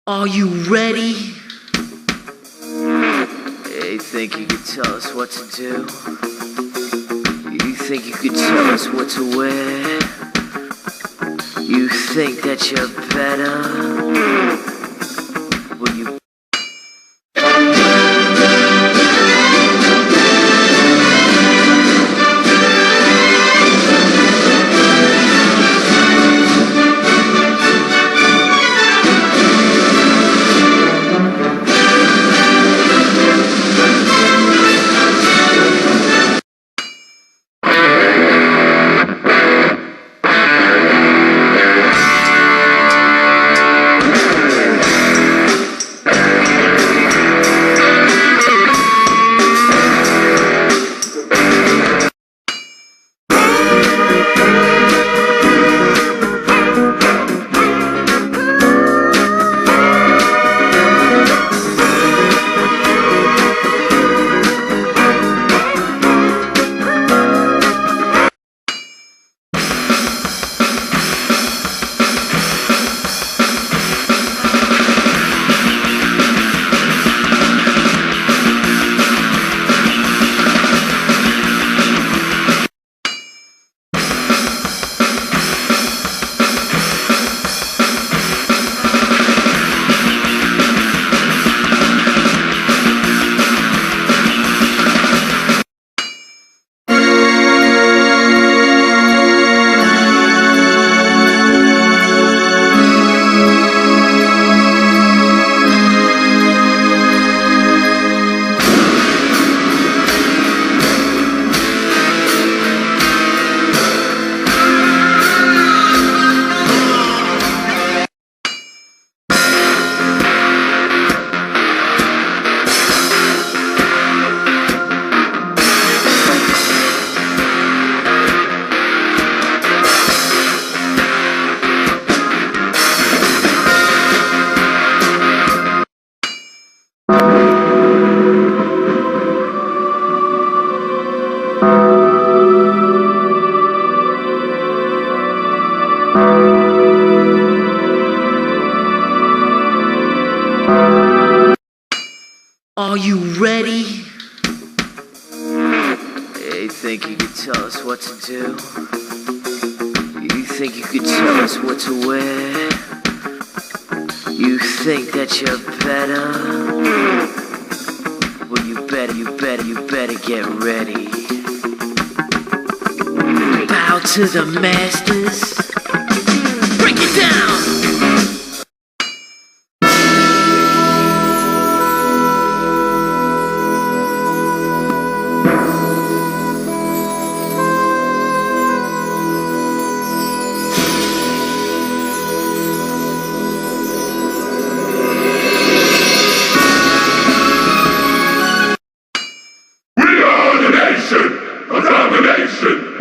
Are you ready? You think you could tell us what to do? You think you could tell us what to wear? You think that you're better? Well, you Are you ready? You think you could tell us what to do? You think you could tell us what to wear? You think that you're better? Well, you better get ready. Bow to the masters. Break it down! Nation of domination!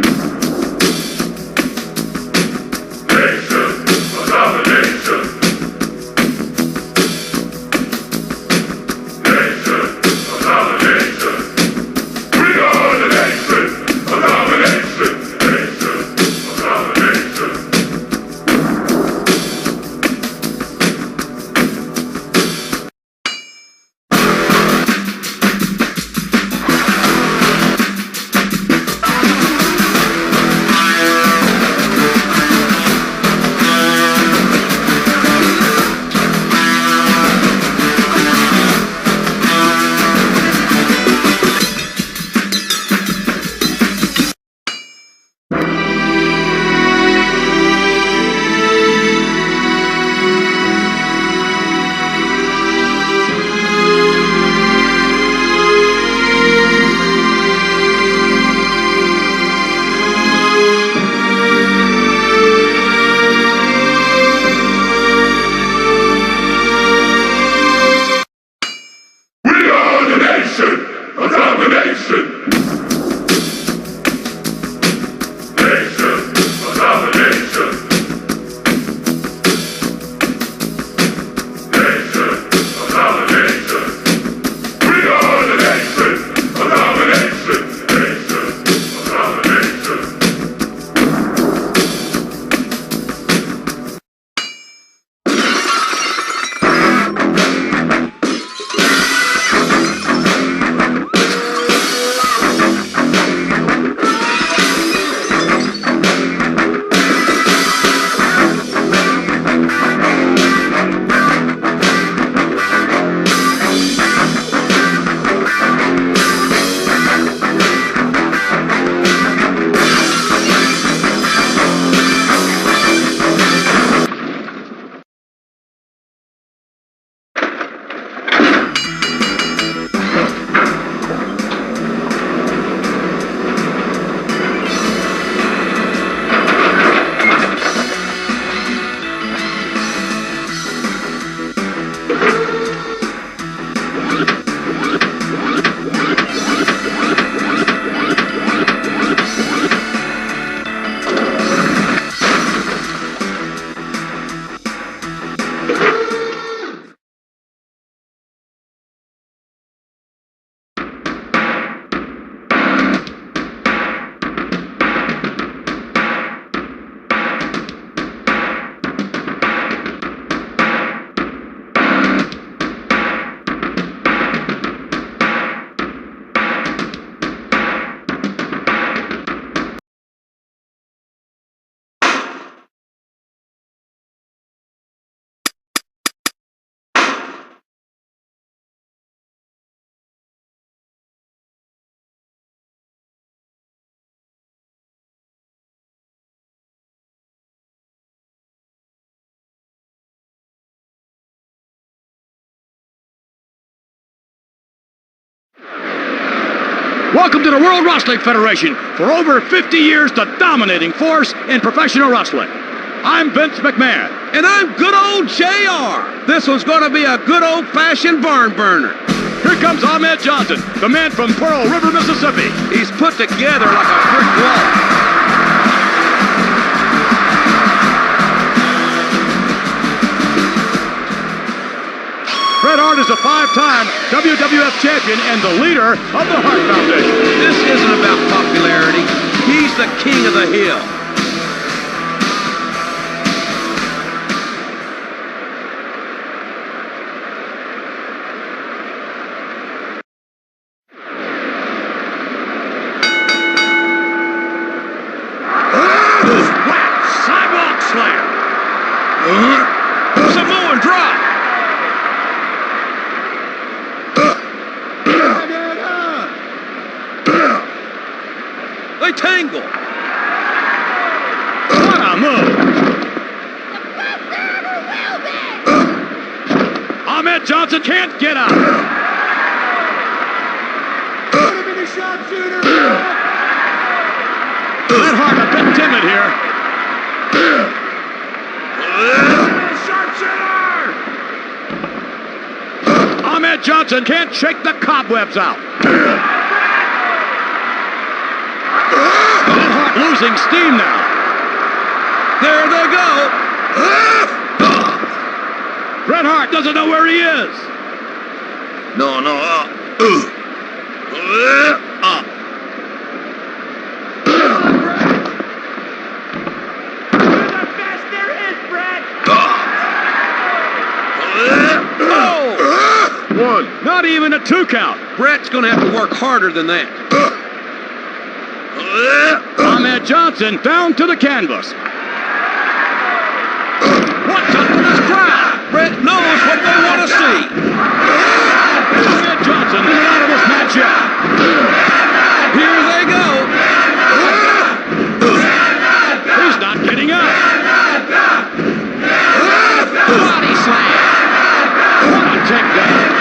Welcome to the World Wrestling Federation. For over 50 years, the dominating force in professional wrestling. I'm Vince McMahon. And I'm good old JR. This one's going to be a good old-fashioned barn burner. Here comes Ahmed Johnson, the man from Pearl River, Mississippi. He's put together like a brick wall. Bret Hart is a 5-time WWF champion and the leader of the Hart Foundation. This isn't about popularity. He's the king of the hill. Sidewalk slam. Samoan drop. They tangle. What a move. Ahmed Johnson can't get out. Put him in the sharpshooter. Bret Hart a bit timid here. Sharpshooter! Ahmed Johnson can't shake the cobwebs out. Bret Hart losing steam now. There they go. Bret Hart doesn't know where he is. No. The best there is, Brett! One. Not even a 2 count. Brett's going to have to work harder than that. Ahmed Johnson down to the canvas. What's up to this crowd? Brett knows what they want to see. Ahmed Johnson is out of this match yet. Here they go. He's not getting up. Body slam. What a takedown.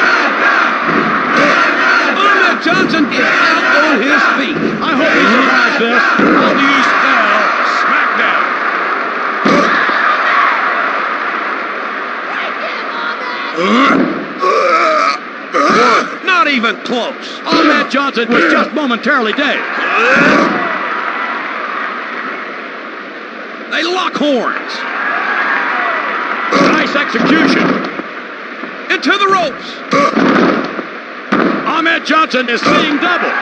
Ahmed Johnson is out on his feet. I hope he survives this. How do you spell SmackDown? Not even close. Ahmed Johnson was just momentarily dead. They lock horns. Nice execution. Into the ropes. Ahmed Johnson is seeing double.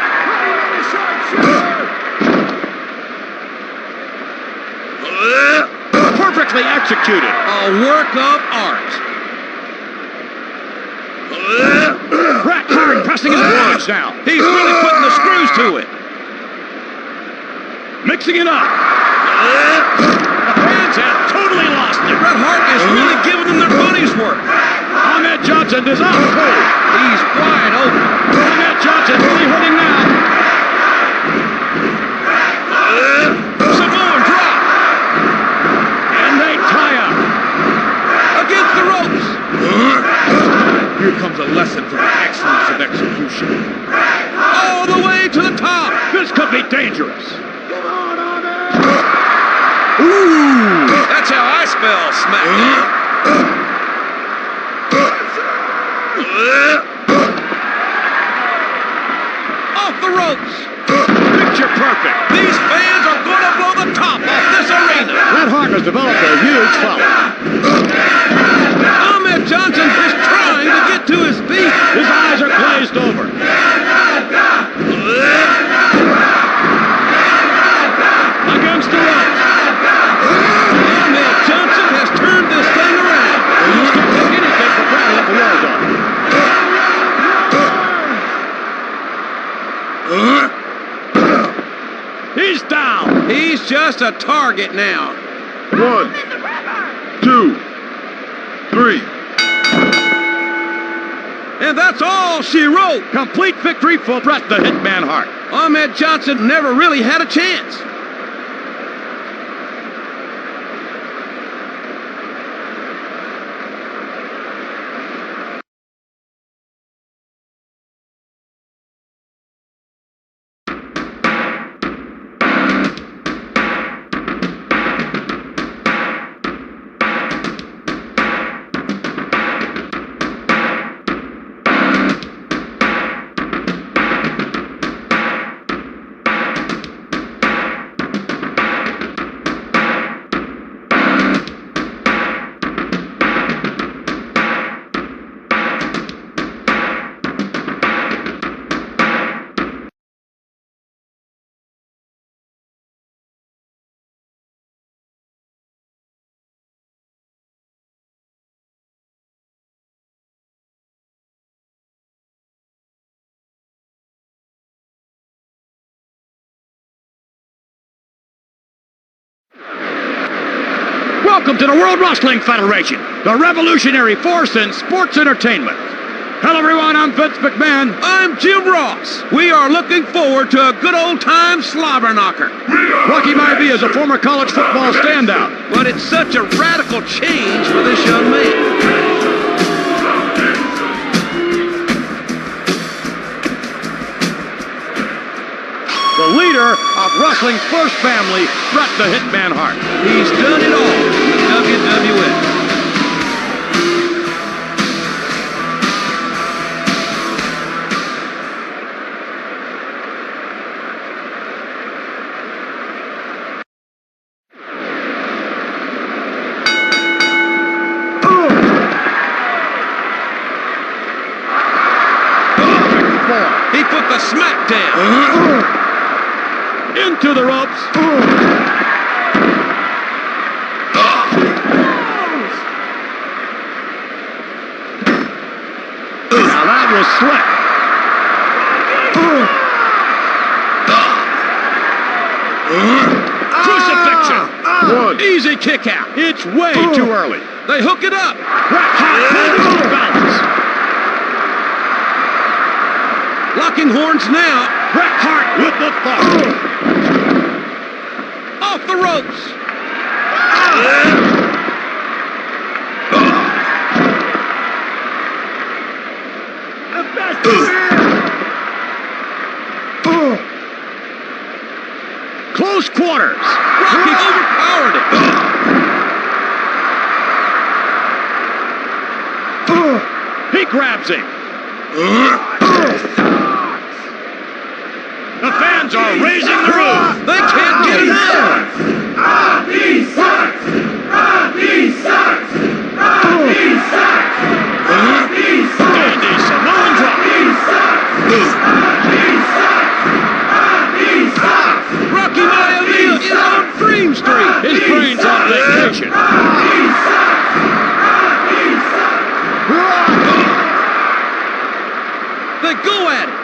Perfectly executed. A work of art. Bret Hart pressing his advantage now. He's really putting the screws to it. Mixing it up. The fans have totally lost it. Bret Hart is really giving them their money's worth. Ahmed Johnson is out cold. He's wide open. Ahmed Johnson really hurting now. Samoan drop. And they tie up. Against the ropes. Here comes a lesson for the excellence of execution. All the way to the top. This could be dangerous. Come on, Ahmed! Ooh! That's how I spell SmackDown. Off the ropes. Picture perfect. These fans are going to blow the top off this arena. Bret Hart has developed a huge following. Ahmed Johnson is trying to get to his feet. His eyes are glazed over. Against the ropes. Ahmed Johnson has turned this thing around. You just can't take anything for granted at the war zone. He's down. He's just a target now. 1, 2, 3. And that's all she wrote. Complete victory for Bret the Hitman Hart. Ahmed Johnson never really had a chance. Welcome to the World Wrestling Federation, the revolutionary force in sports entertainment. Hello, everyone. I'm Vince McMahon. I'm Jim Ross. We are looking forward to a good old-time slobber knocker. Rocky Maivia is a former college football standout. But it's such a radical change for this young man. The leader of wrestling's first family, Bret the Hitman Hart. He's done it all in the WWF. He put the smack down. Into the ropes. Now that was slick. Crucifixion. Easy kick out. It's way too early. They hook it up. Bret Hart pulled his own balance. Locking horns now. Bret Hart with the thumb. Off the ropes. The best there is. Close quarters. Rocky overpowered it. He grabs him. The fans are raising the roof. They can't get enough. Rocky sucks! Rocky sucks! Rocky sucks! Rocky sucks! Andy Samoan drop. Rocky sucks! Rocky sucks! Rocky sucks! Rocky Maivia is on Dream Street. His brain's on vacation. Rocky sucks! Rocky sucks! They go at it.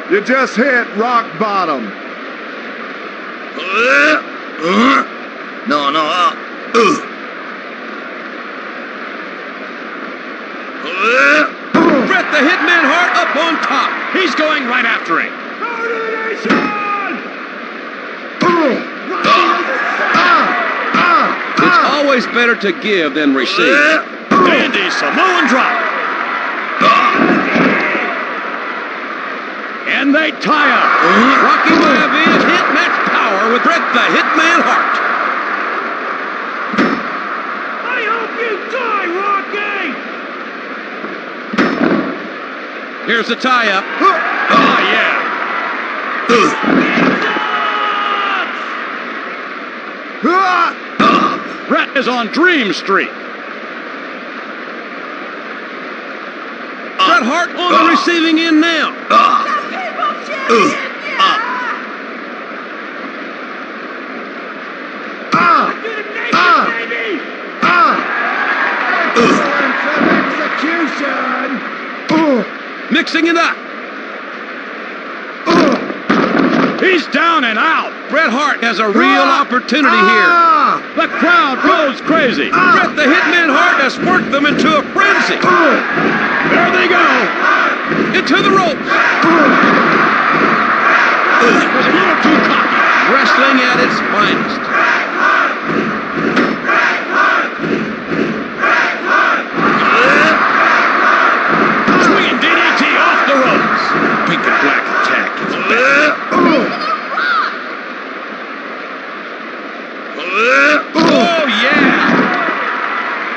You just hit rock bottom. No. Bret the Hitman Hart up on top. He's going right after him. It's always better to give than receive. Andy Samoan drop. And they tie up. Rocky Maivia's hit match power with Bret the Hitman Hart. I hope you die, Rocky! Here's the tie-up. Oh, yeah. Bret is on Dream Street. Bret Hart on the receiving end now. Mixing it up. He's down and out. Bret Hart has a real opportunity here. The crowd goes crazy. Bret the Hitman Hart has worked them into a frenzy. There they go. Into the ropes. Was a little too cocky. Wrestling at its finest. Swinging DDT off the ropes. Pink and black attack. Oh, yeah.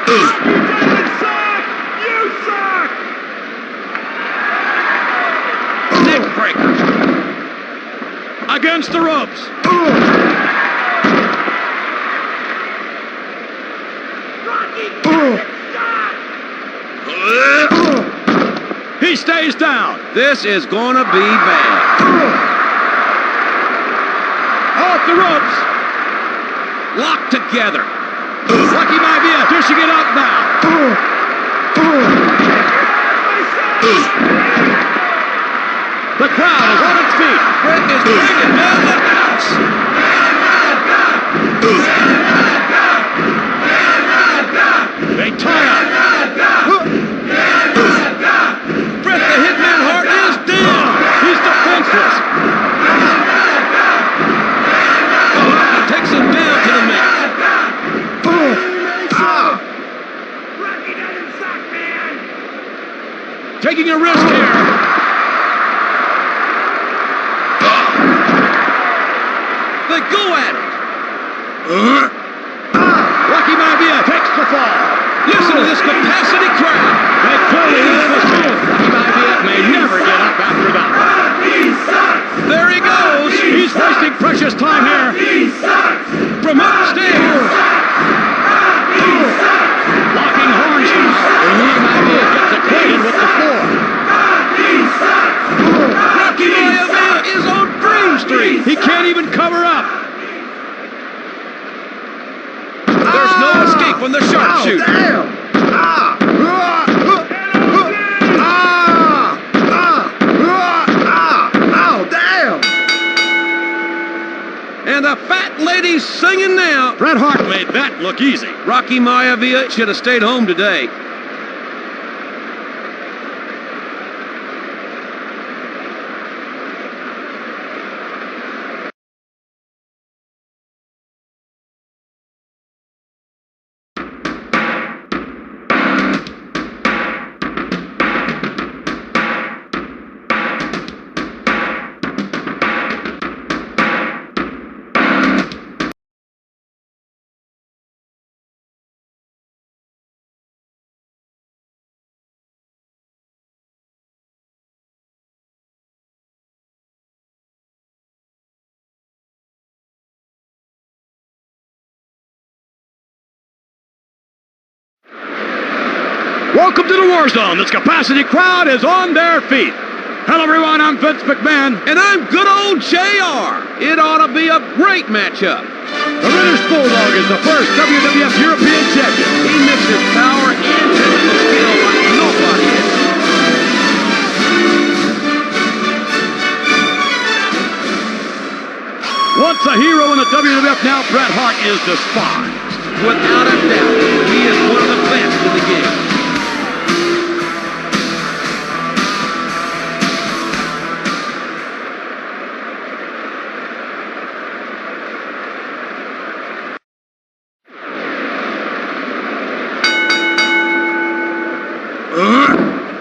You suck! You suck! Neck breaker. Against the ropes. Rocky! Stop! He stays down. This is gonna be bad. Off the ropes. Locked together. Rocky Maivia dishing it up now. The crowd is on its feet. Bret is bringing down the house. taking a risk here. They go at it. Rocky Maivia takes the fall. Listen to this capacity crowd. They clearly need this move. Rocky Maivia may never get up after that. There he goes. He's wasting precious time here. From upstairs. Locking horns now. Rocky Maivia gets acquainted with the floor. Rocky Maivia is on Dream Street. He can't even cover up. There's no escape from the sharpshooter. Damn! Damn! And the fat lady's singing now. Bret Hart made that look easy. Rocky Maivia should have stayed home today. Welcome to the War Zone. This capacity crowd is on their feet. Hello, everyone. I'm Vince McMahon. And I'm good old JR. It ought to be a great matchup. The British Bulldog is the first WWF European champion. He mixes power and physical skill like nobody else. Once a hero in the WWF, now Bret Hart is despised. Without a doubt, he is one of the best in the game.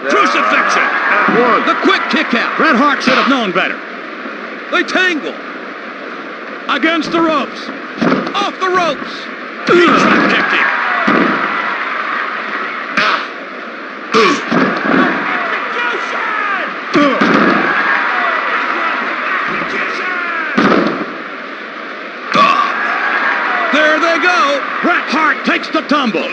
Crucifixion! The quick kick out. Bret Hart should have known better. They tangle. Against the ropes. Off the ropes. He trap kicked him. There they go. Bret Hart takes the tumble.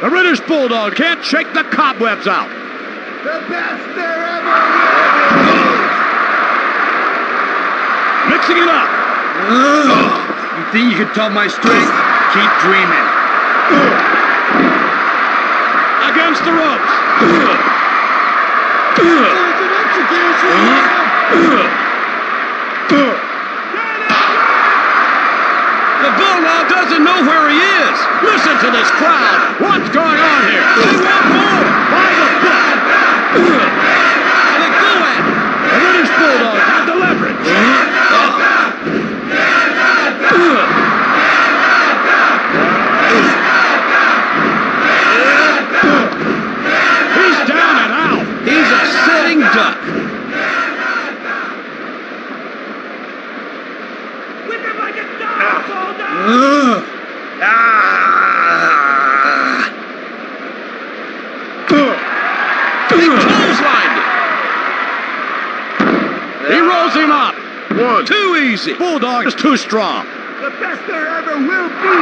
The British Bulldog can't shake the cobwebs out. The best there ever Mixing it up. You think you could top my strength? Keep dreaming. Against the ropes. The Bulldog doesn't know where he is. Listen to this crowd. What's going on here? They want more. By the book. They go at it. The British Bulldog had the leverage. He's down and out. He's a sitting duck. Whip him like a dog, Bulldog! He clotheslined him. He rolls him up. One. Too easy. Bulldog is too strong. The best there ever will be.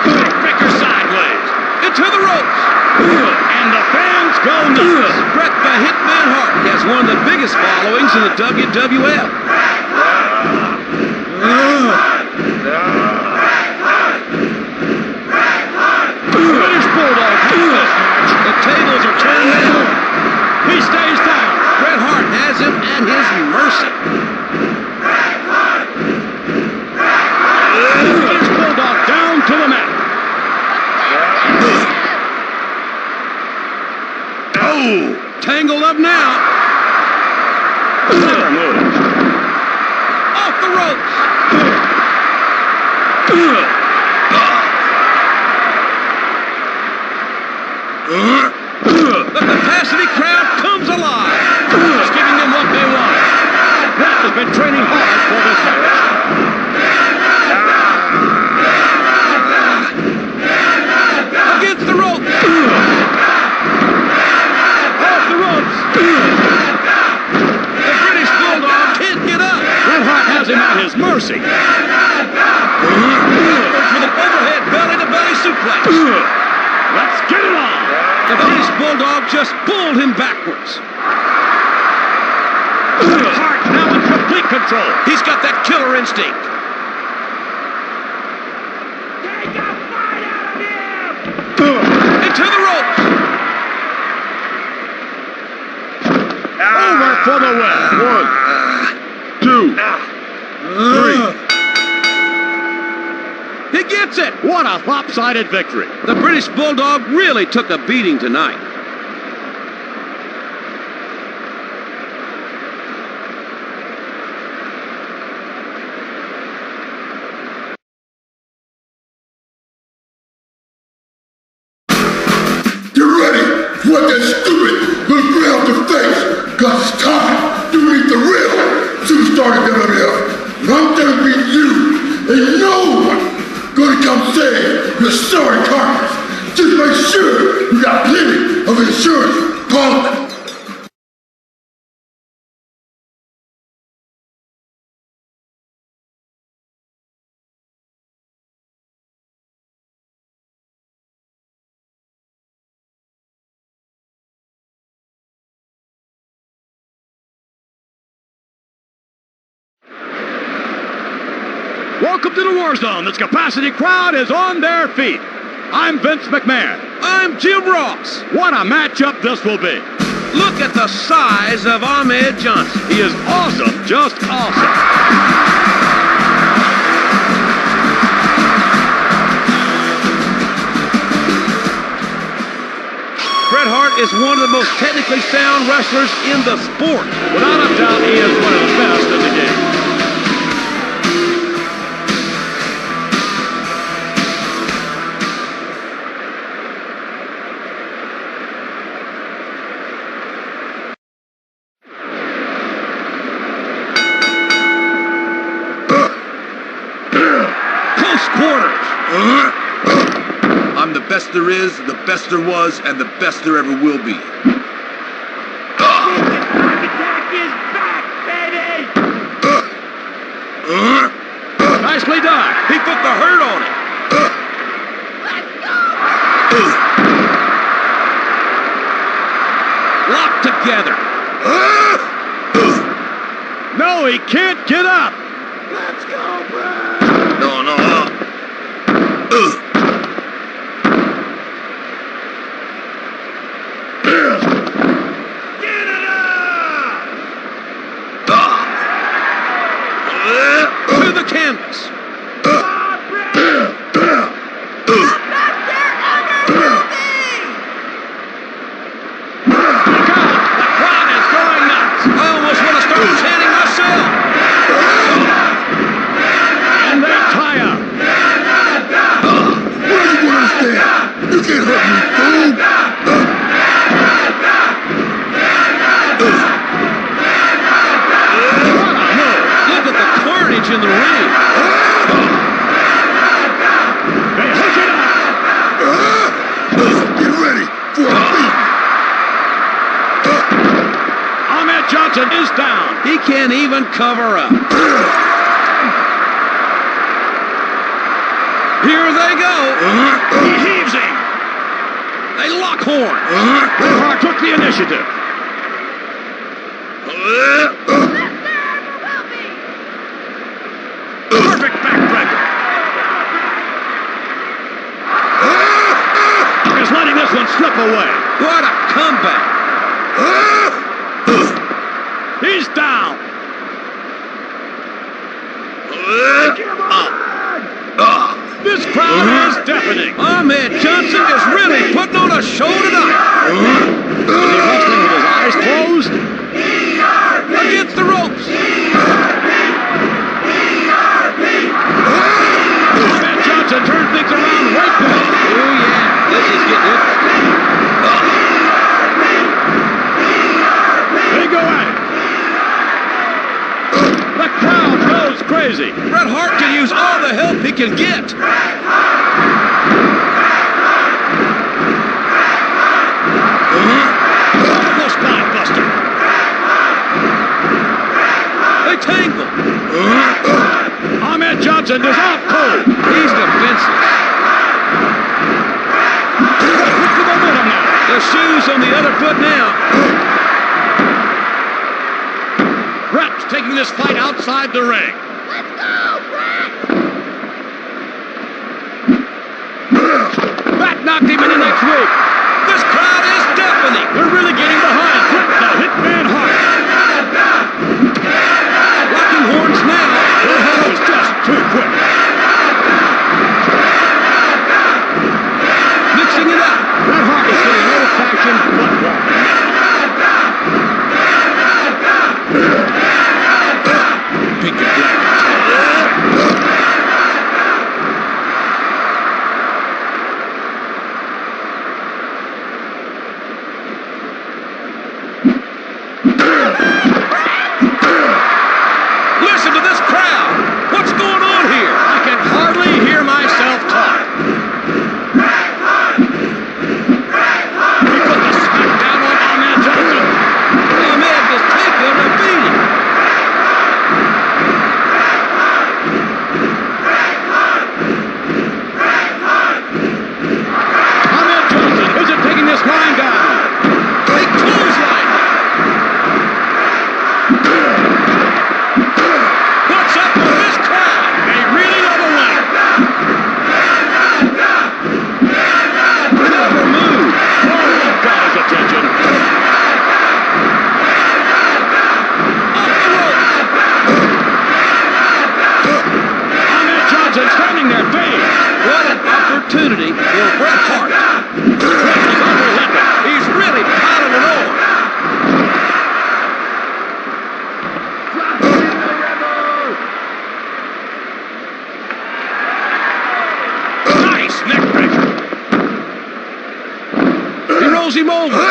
Backbreaker sideways. Into the ropes. And the fans go nuts. Bret the Hitman Hart has one of the biggest followings in the WWF. British Bulldog wins this match. The tables are turned down. He stays down. Bret Hart has him at his mercy. British Bulldog down to the mat. Oh, tangled up now. Never moved. Off the ropes. mercy. With an overhead belly-to-belly suplex. Let's get it on. The British Bulldog just pulled him backwards. Hart now in complete control. He's got that killer instinct. Take a fight out of him! Into the ropes. Over for the win. 1, 2, 3. He gets it. What a lopsided victory. The British Bulldog really took a beating tonight. What that stupid little grin off the face? Cause it's time to meet the real superstar in WWF. And I'm gonna beat you, and no one gonna come save your sorry carcass. Just make sure you got plenty of insurance, punk. Welcome to the War Zone. This capacity crowd is on their feet. I'm Vince McMahon. I'm Jim Ross. What a matchup this will be. Look at the size of Ahmed Johnson. He is awesome, just awesome. Bret Hart is one of the most technically sound wrestlers in the sport. Without a doubt, he is one of the best in the game. I'm the best there is, the best there was, and the best there ever will be. Attack is back, baby! Nicely done. He put the hurt on it. Locked together. No, he can't get up. Let's go, Brad! No. Get it up! To the canvas. In the ring. They hook it up. Get ready for a beat. Ahmed Johnson is down. He can't even cover up. Here they go. He heaves him. They lock horn. Bret Hart took the initiative. Perfect backbreaker. He's letting this one slip away. What a comeback. He's down. This crowd is deafening. Ahmed Johnson is really putting on a show tonight. Is he wrestling with his eyes closed? Against the ropes. Ahmed Johnson turned things around right there. Oh, yeah. This is getting interesting. They go at it. The crowd goes crazy. Bret Hart can use all the help he can get. Double spine buster. They tangle. Johnson is out cold. He's defensive. What's the momentum now? The shoe's on the other foot now. Bret's taking this fight outside the ring. Let's go, Bret! Bret knocked him in the next week. This crowd is deafening. They're really getting behind Bret the Hitman Hart. Rocking horns now. Bret Hart was just too quick. Mixing it up. Bret Hart is getting old-fashioned football. Pink and black. Listen to this crowd. What's going on here? I can hardly hear myself talk. He put the smackdown on Ahmed Johnson. Ahmed has taken a beating. Ahmed Johnson isn't taking this line down. Big clothesline. What's up with this crowd? They really love a winner. Never move. Oh, that got his attention. Off the rope. Ahmed Johnson standing there fading. What an opportunity for Bret Hart. Bret is unrelenting. He's really piling it on. Nice neck breaker. He rolls him over. 1,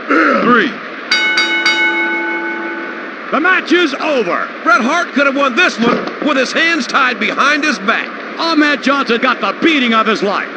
2, 3. The match is over. Bret Hart could have won this one with his hands tied behind his back. Ahmed Johnson got the beating of his life.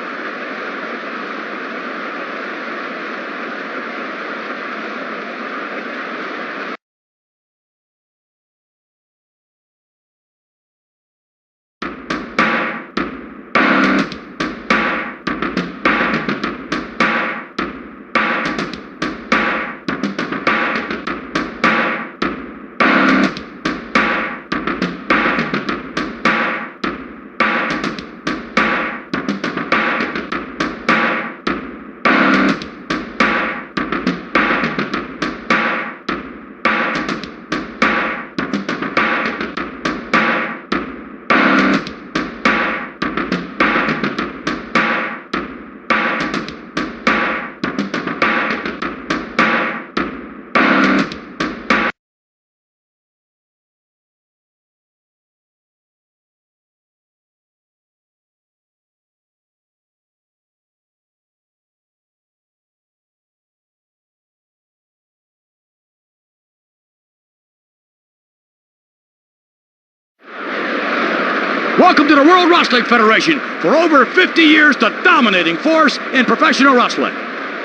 Welcome to the World Wrestling Federation. For over 50 years, the dominating force in professional wrestling.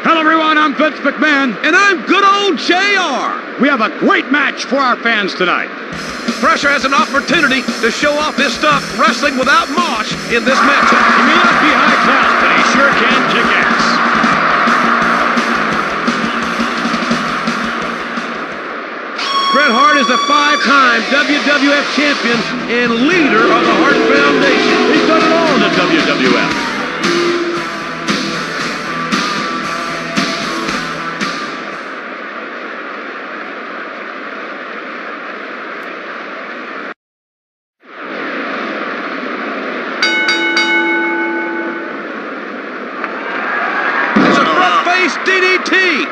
Hello, everyone. I'm Vince McMahon. And I'm good old JR. We have a great match for our fans tonight. Pressure has an opportunity to show off his stuff wrestling without Mosh in this matchup. He may not be high class, but he sure can kick ass. Bret Hart is a 5-time WWF champion and leader of the Hart Foundation. He's done it all in the WWF. It's a front-face DDT.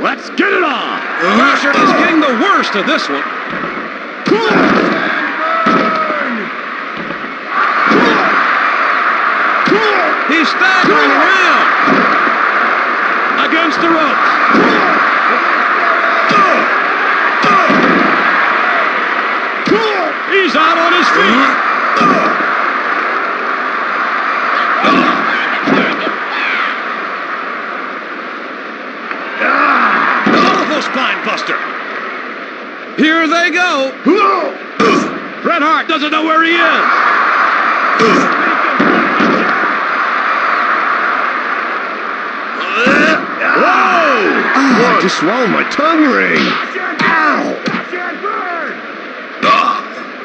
Let's get it on. Pressure is getting the worst of this one. He's staggering around. Against the ropes. He's out on his feet. Powerful spine buster. Here they go. Bret Hart doesn't know where he is. Whoa! I just swallowed my tongue ring.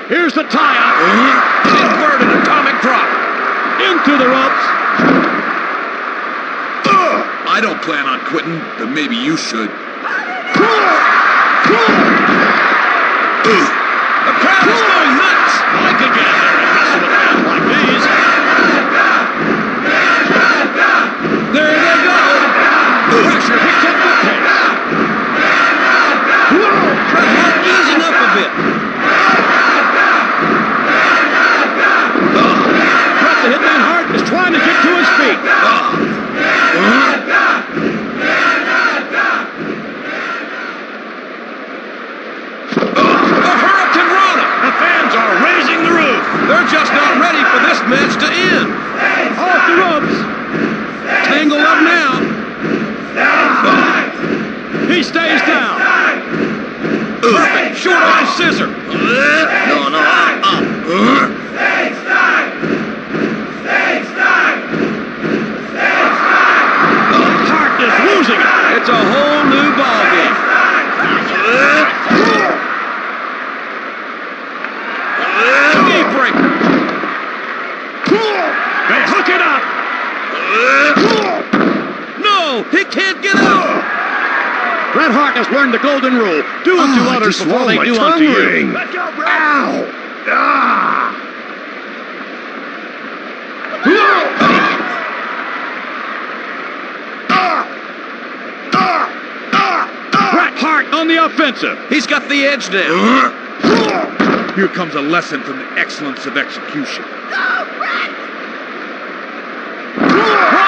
Here's the tie-up. Inverted atomic drop. Into the ropes. I don't plan on quitting, but maybe you should. The crowd is going nuts. I could get in there and wrestle with fans like these. There they go. Pressure picks up the pace. Bret Hart easing up a bit. Bret the Hitman Hart is trying to get to his feet. The fans are raising the roof. They're just not ready for this match to end. Off the ropes. Tangled up now. He stays down. Perfect short eye scissor. No, Hart is losing it. It's a whole new ballgame. Knee breaker. They hook it up. No, he can't get out. Bret Hart has learned the golden rule. Do unto others before they do unto you. Let's go, Bret. Ow! Bret Hart on the offensive. He's got the edge now. Here comes a lesson from the excellence of execution. What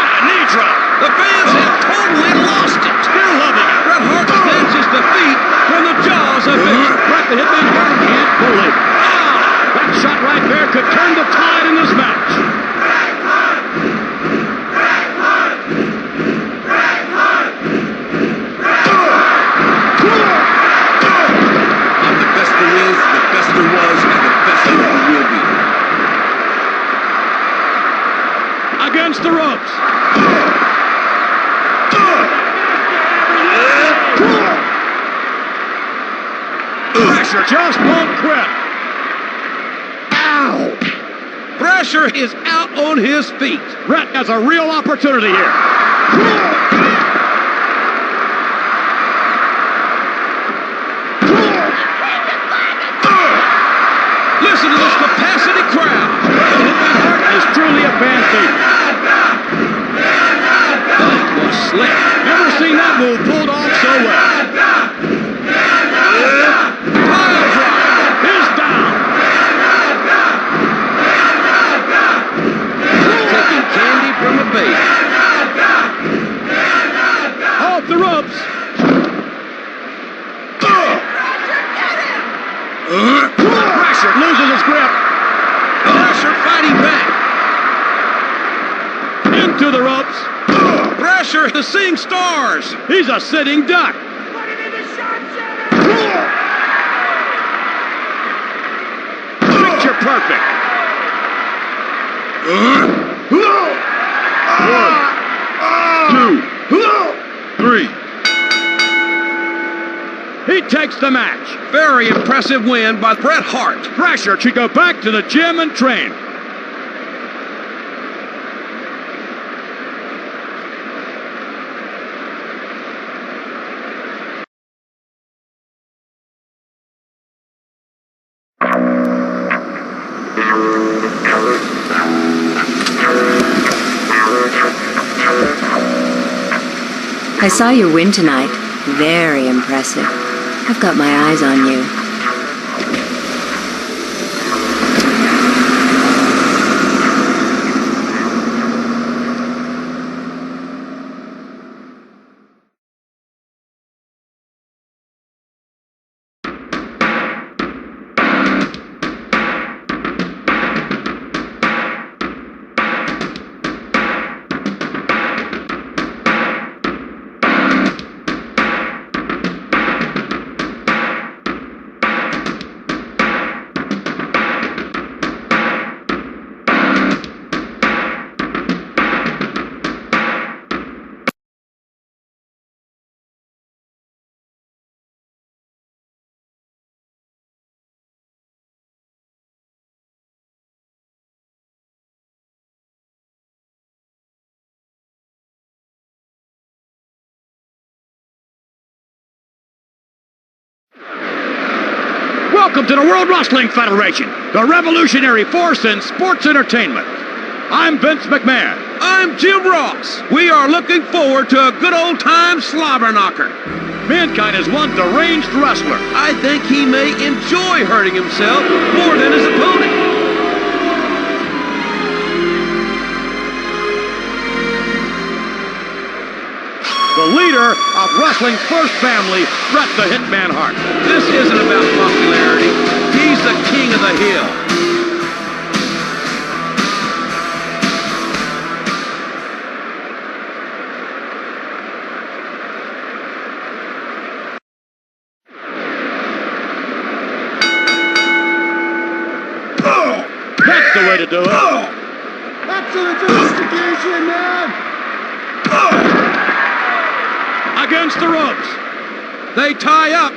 a knee drop. The fans have totally lost it. Still loving it. Bret Hart snatches defeat from the jaws of victory. Bret the Hitman Hart can't believe it. That shot right there could turn the tide in this match. I'm the best there is, the best there was, and the best there ever will be. Against the ropes. Pressure just won't quit. Ow! Pressure is out on his feet. Bret has a real opportunity here. Listen to this capacity crowd. Bret the Hitman Hart is truly a fan favorite. That was slick. Never seen that move pulled off so well. Pile driver. He's down. Taking candy from a baby. Off the ropes. Pressure loses his grip. Pressure fighting back. Into the ropes. Pressure is seeing stars. He's a sitting duck. Put him in the sharpshooter. Picture perfect. One, 2, 3. He takes the match. Very impressive win by Bret Hart. Pressure should go back to the gym and train. I saw you win tonight. Very impressive. I've got my eyes on you. Welcome to the World Wrestling Federation, the revolutionary force in sports entertainment. I'm Vince McMahon. I'm Jim Ross. We are looking forward to a good old-time slobber knocker. Mankind is one deranged wrestler. I think he may enjoy hurting himself more than his opponent. The leader of wrestling's first family, Bret the Hitman Hart. This isn't about popularity. He's the king of the hill. That's the way to do it. That's an investigation, man! Against the ropes. They tie up.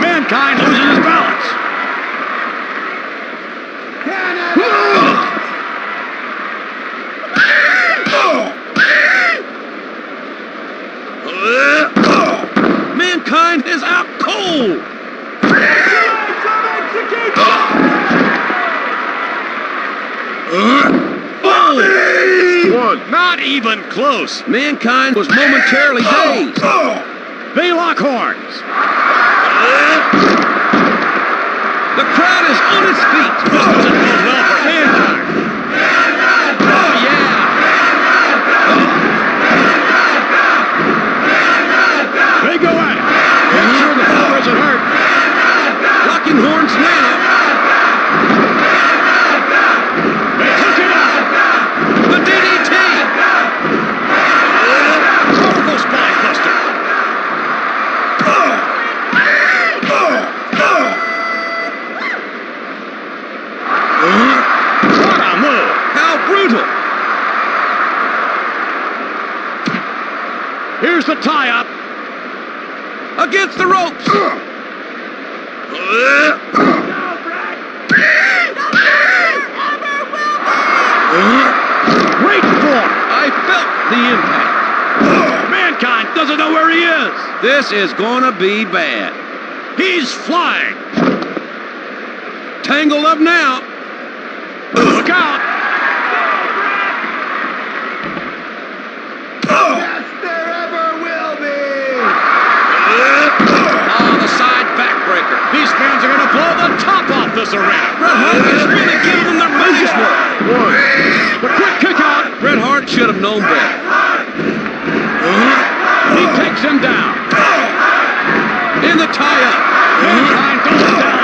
Mankind loses his balance. Mankind is out cold. Not even close. Mankind was momentarily dazed. They lock horns. The crowd is on its feet. This doesn't bode well for Mankind. Oh, yeah. They go at it. Make sure the floor isn't hurt. Locking horns now. They took it out. The DDT. Powerful spine buster. What a move. How brutal. Here's the tie-up. Against the ropes. Great form. I felt the impact. Mankind doesn't know where he is. This is gonna be bad. He's flying. Tangled up now. Look out. Yes, there ever will be! Oh, the side backbreaker. These fans are going to blow the top off this arena. Bret Hart is really giving them their money's worth. The quick kick out. Bret Hart should have known better. He takes him down. In the tie-up. Mankind goes down.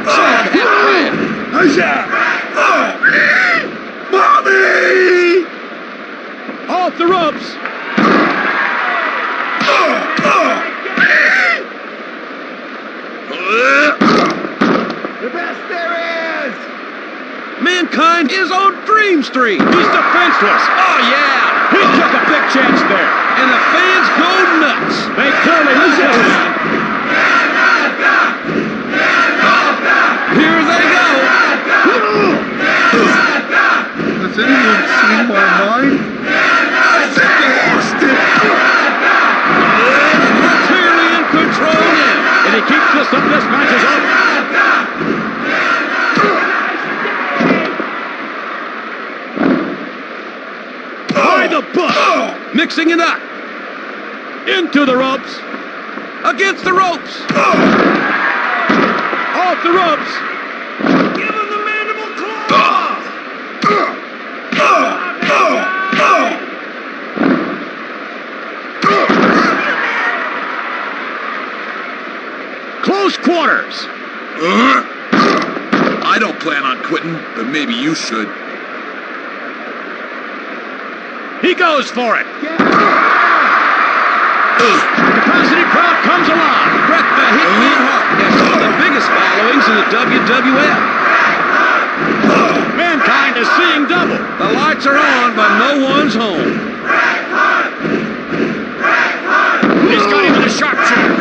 Sad half-man. Mommy! Off the ropes. The best there is! Mankind is on Dream Street. He's defenseless. Oh, yeah. He took a big chance there. And the fans go nuts. They clearly lose this round. Here they go. Has anyone seen my mind? I think I lost it! We're clearly in control now. If he keeps this up, this match is over. By the book. Mixing it up. Into the ropes. Against the ropes. Off the ropes. Give him the mandible claw! Close quarters. I don't plan on quitting, but maybe you should. He goes for it. Capacity crowd comes alive. Bret the Hitman Hart has one of the biggest followings in the WWF. Mankind is seeing double. The lights are on, but no one's home. He's got him in a sharpshooter.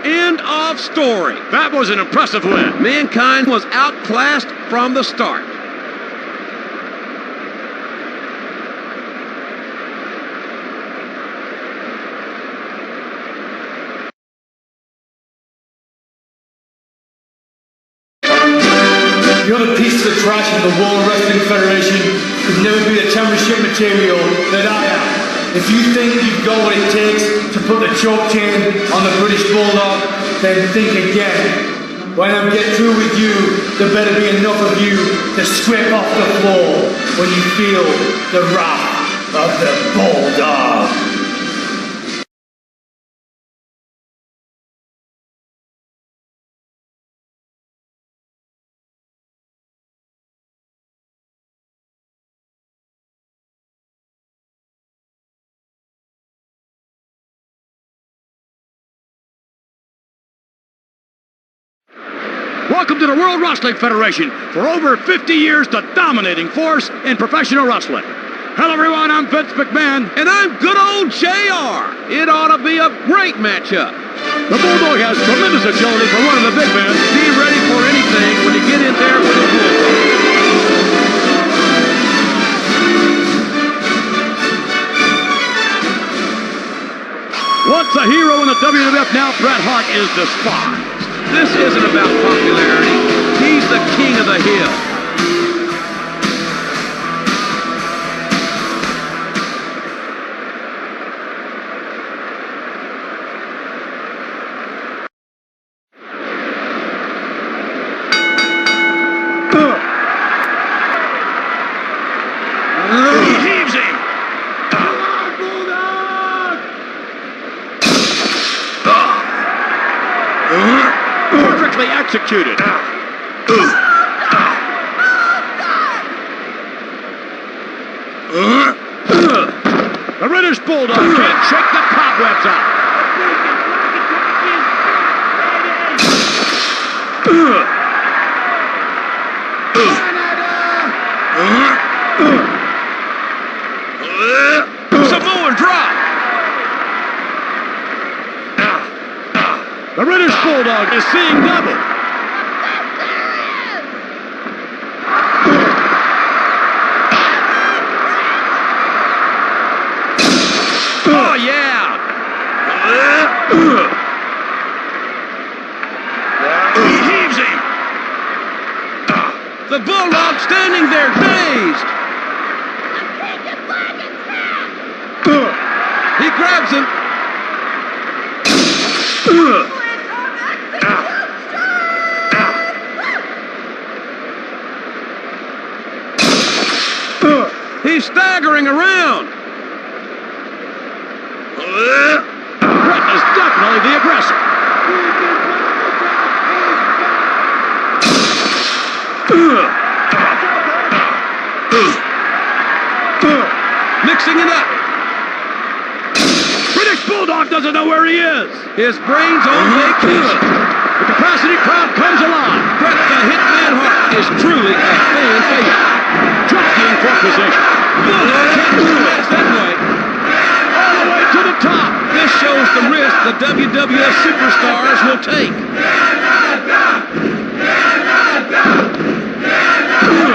End of love story. That was an impressive win. Mankind was outclassed from the start. You're the piece of the trash of the World Wrestling Federation could never be the championship material that I am. If you think you've got what it takes to put the choke chain on the British Bulldog, then think again. When I get through with you, there better be enough of you to scrape off the floor when you feel the wrath of the Bulldog. Welcome to the World Wrestling Federation. For over 50 years, the dominating force in professional wrestling. Hello, everyone. I'm Vince McMahon. And I'm good old JR. It ought to be a great matchup. The Bulldog has tremendous agility for one of the big men. Be ready for anything when you get in there with a Bulldog. Once a hero in the WWF, now Bret Hart is despised. This isn't about popularity. He's the king of the hill. He heaves him. Perfectly executed. The British Bulldog can't shake the cobwebs out. Samoan drop. The British Bulldog is seeing double. Oh, yeah. He heaves him. The Bulldog standing there dazed. He grabs him. He's staggering around. Bret is definitely the aggressor. Mixing it up. British Bulldog doesn't know where he is. His brain's on vacation. The capacity crowd comes alive. Bret the Hitman Hart is truly a fan favorite. Jockeying for position. Bulldog can't lose the match that way. All the way to the top. This shows the risk the WWF superstars will take.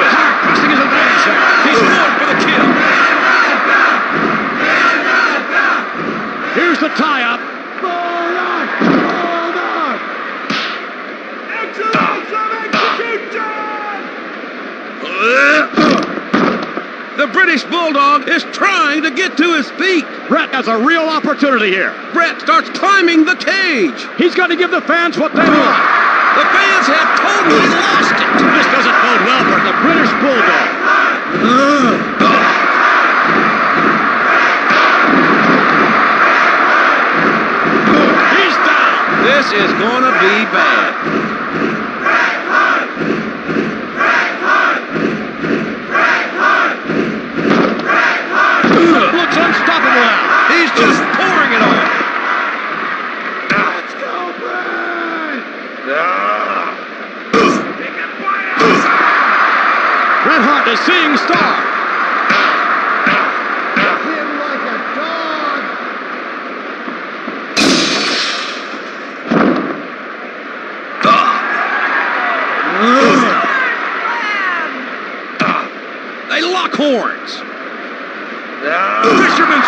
Hart pressing his advantage there. He's going for the kill. Here's the tie-up. Bulldog! Bulldog! Excellence of execution! The British Bulldog is trying to get to his feet. Bret has a real opportunity here. Bret starts climbing the cage. He's got to give the fans what they want. The fans have totally lost it. This doesn't bode well for the British Bulldog. He's down. This is gonna be bad. Looks unstoppable now. He's just pouring it on. Let's go, Bret! Bret Hart is seeing star. Him like a dog!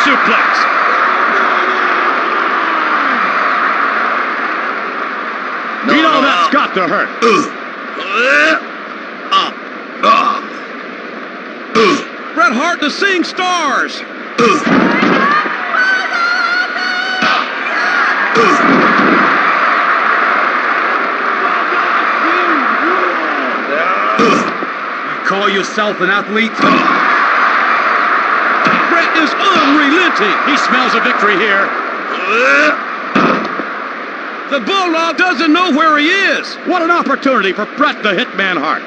suplex. You know that's got to hurt. Bret Hart to seeing stars. Call yourself an athlete? Bret is unrelenting. He smells a victory here. The Bulldog doesn't know where he is. What an opportunity for Bret the Hitman Hart.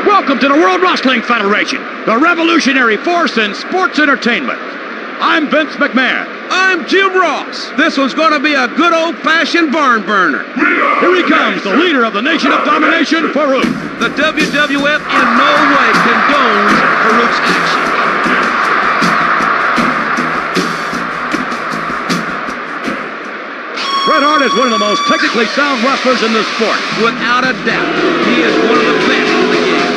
Welcome to the World Wrestling Federation, the revolutionary force in sports entertainment. I'm Vince McMahon. I'm Jim Ross. This one's going to be a good old-fashioned barn burner. Here he comes, the leader of the Nation of Domination, Farooq. The WWF in no way condones Farouk's action. Bret Hart is one of the most technically sound wrestlers in the sport. Without a doubt, he is one of the best in the game.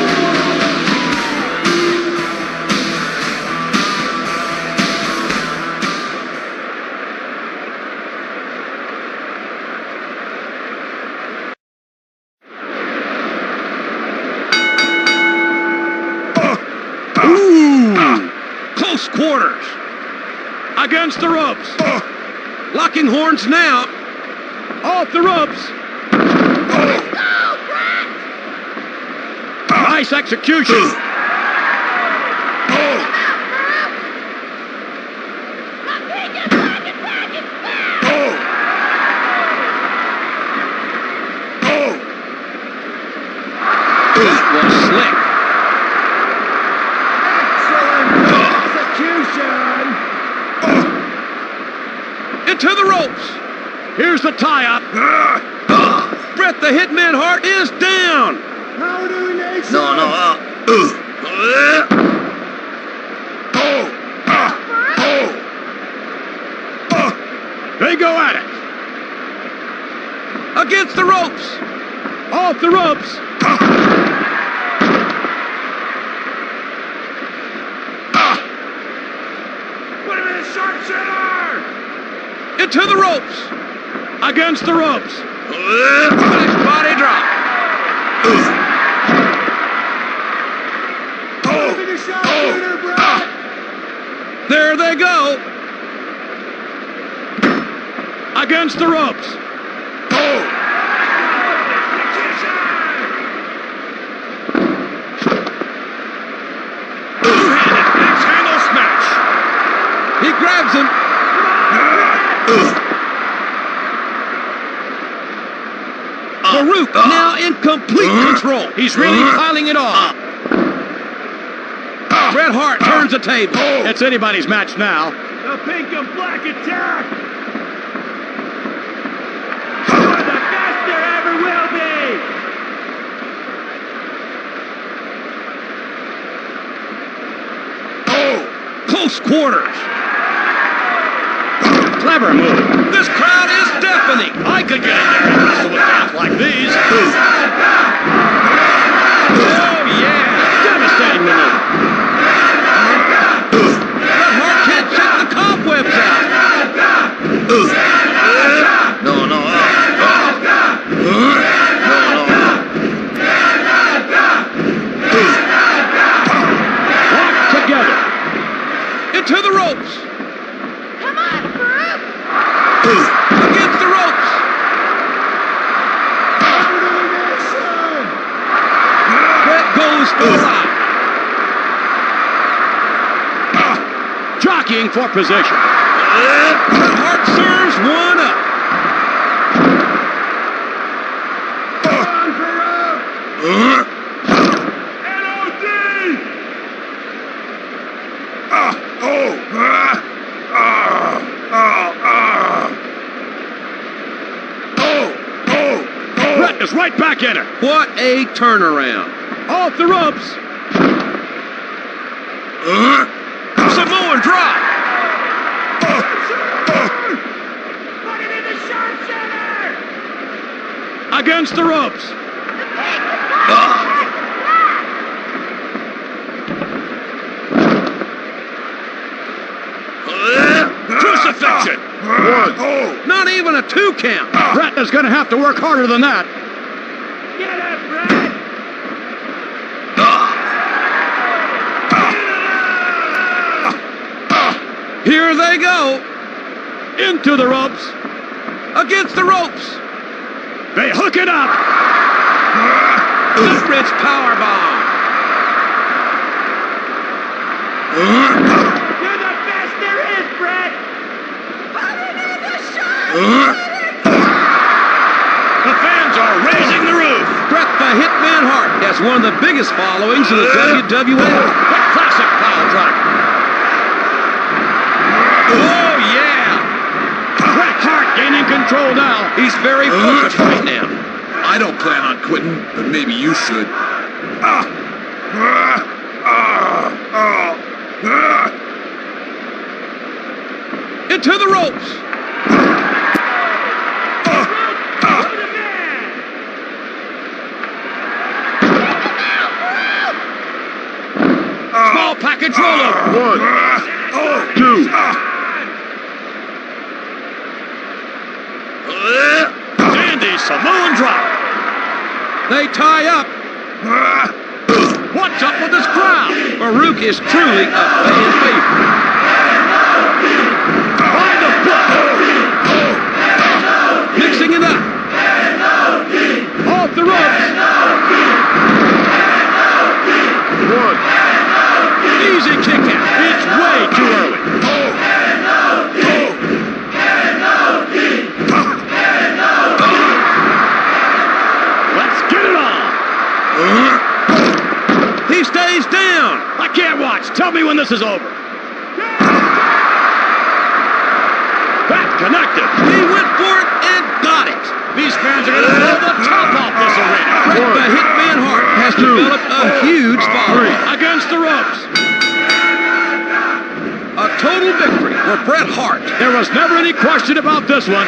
Close quarters. Against the ropes. Locking horns now. Off the ropes. Nice execution. That was slick. Into the ropes. Here's the tie-up. Bret the Hitman Hart is down. They go at it. Against the ropes. Off the ropes. Put him in a sharpshooter! Into the ropes. Against the ropes. Nice body drop. There they go. Against the ropes. Two-handed axe-handle smash. He grabs him. Farooq now in complete control. He's really piling it on. Bret Hart turns the table. It's anybody's match now. The pink and black attack! You're the best there ever will be! Close quarters. Clever move. This crowd is deafening. I could get in there and wrestle with guys like these. Oh, yeah. Devastating maneuver. Bret Hart can't shake the cobwebs out. Into the ropes. Come on, Farooq! Against the ropes. Bret goes for a ride. Jockeying for position. Bret Hart serves one up. Bret is right back in it. What a turnaround. Off the ropes. Samoan drop. Put him in the sharpshooter! Against the ropes. Crucifixion. Not even a 2 count. Bret is going to have to work harder than that. Get him, Bret! Here they go. Into the ropes. Against the ropes. They hook it up. The Bridge powerbomb. You're the best there is, Bret! Put him in the sharpshooter! The fans are raising the roof. Bret the Hitman Hart has one of the biggest followings in the WWF. The classic pile driver. Oh, yeah. Bret Hart gaining control now. He's very focused right now. I don't plan on quitting, but maybe you should. Into the ropes. Small package rollover. 1, 2. Dandy Samoan drop. They tie up. What's up with this crowd? Farooq is truly a fan favorite. By the foot. Mixing it up. Off the ropes. 1. Easy kick out. It's way too early. Let's get it on. He stays down. I can't watch. Tell me when this is over. Back connected. He went for it and got it. These fans are going to blow the top off this arena. Bret the Hitman Hart has developed a huge following. Against the ropes. A total victory for Bret Hart. There was never any question about this one.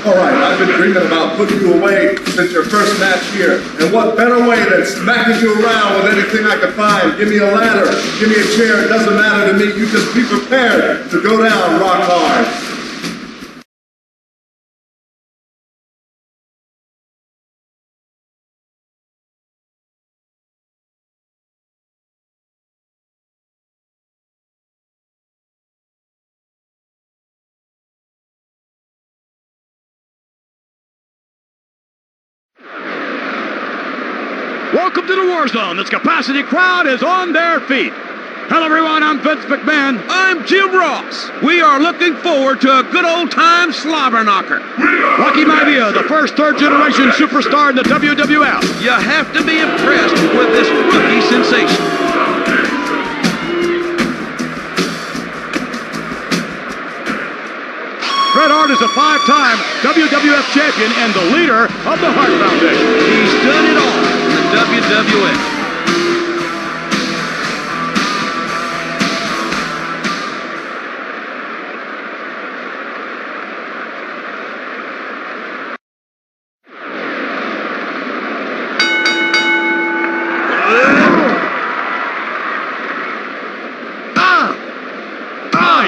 All right, I've been dreaming about putting you away since your first match here. And what better way than smacking you around with anything I can find? Give me a ladder, give me a chair, it doesn't matter to me. You just be prepared to go down rock hard. Welcome to the War Zone. This capacity crowd is on their feet. Hello, everyone. I'm Vince McMahon. I'm Jim Ross. We are looking forward to a good old-time slobber knocker. Rocky Maivia, the first third-generation superstar in the WWF. You have to be impressed with this rookie sensation. Bret Hart is a 5-time WWF champion and the leader of the Hart Foundation. He's done it all in the WWF.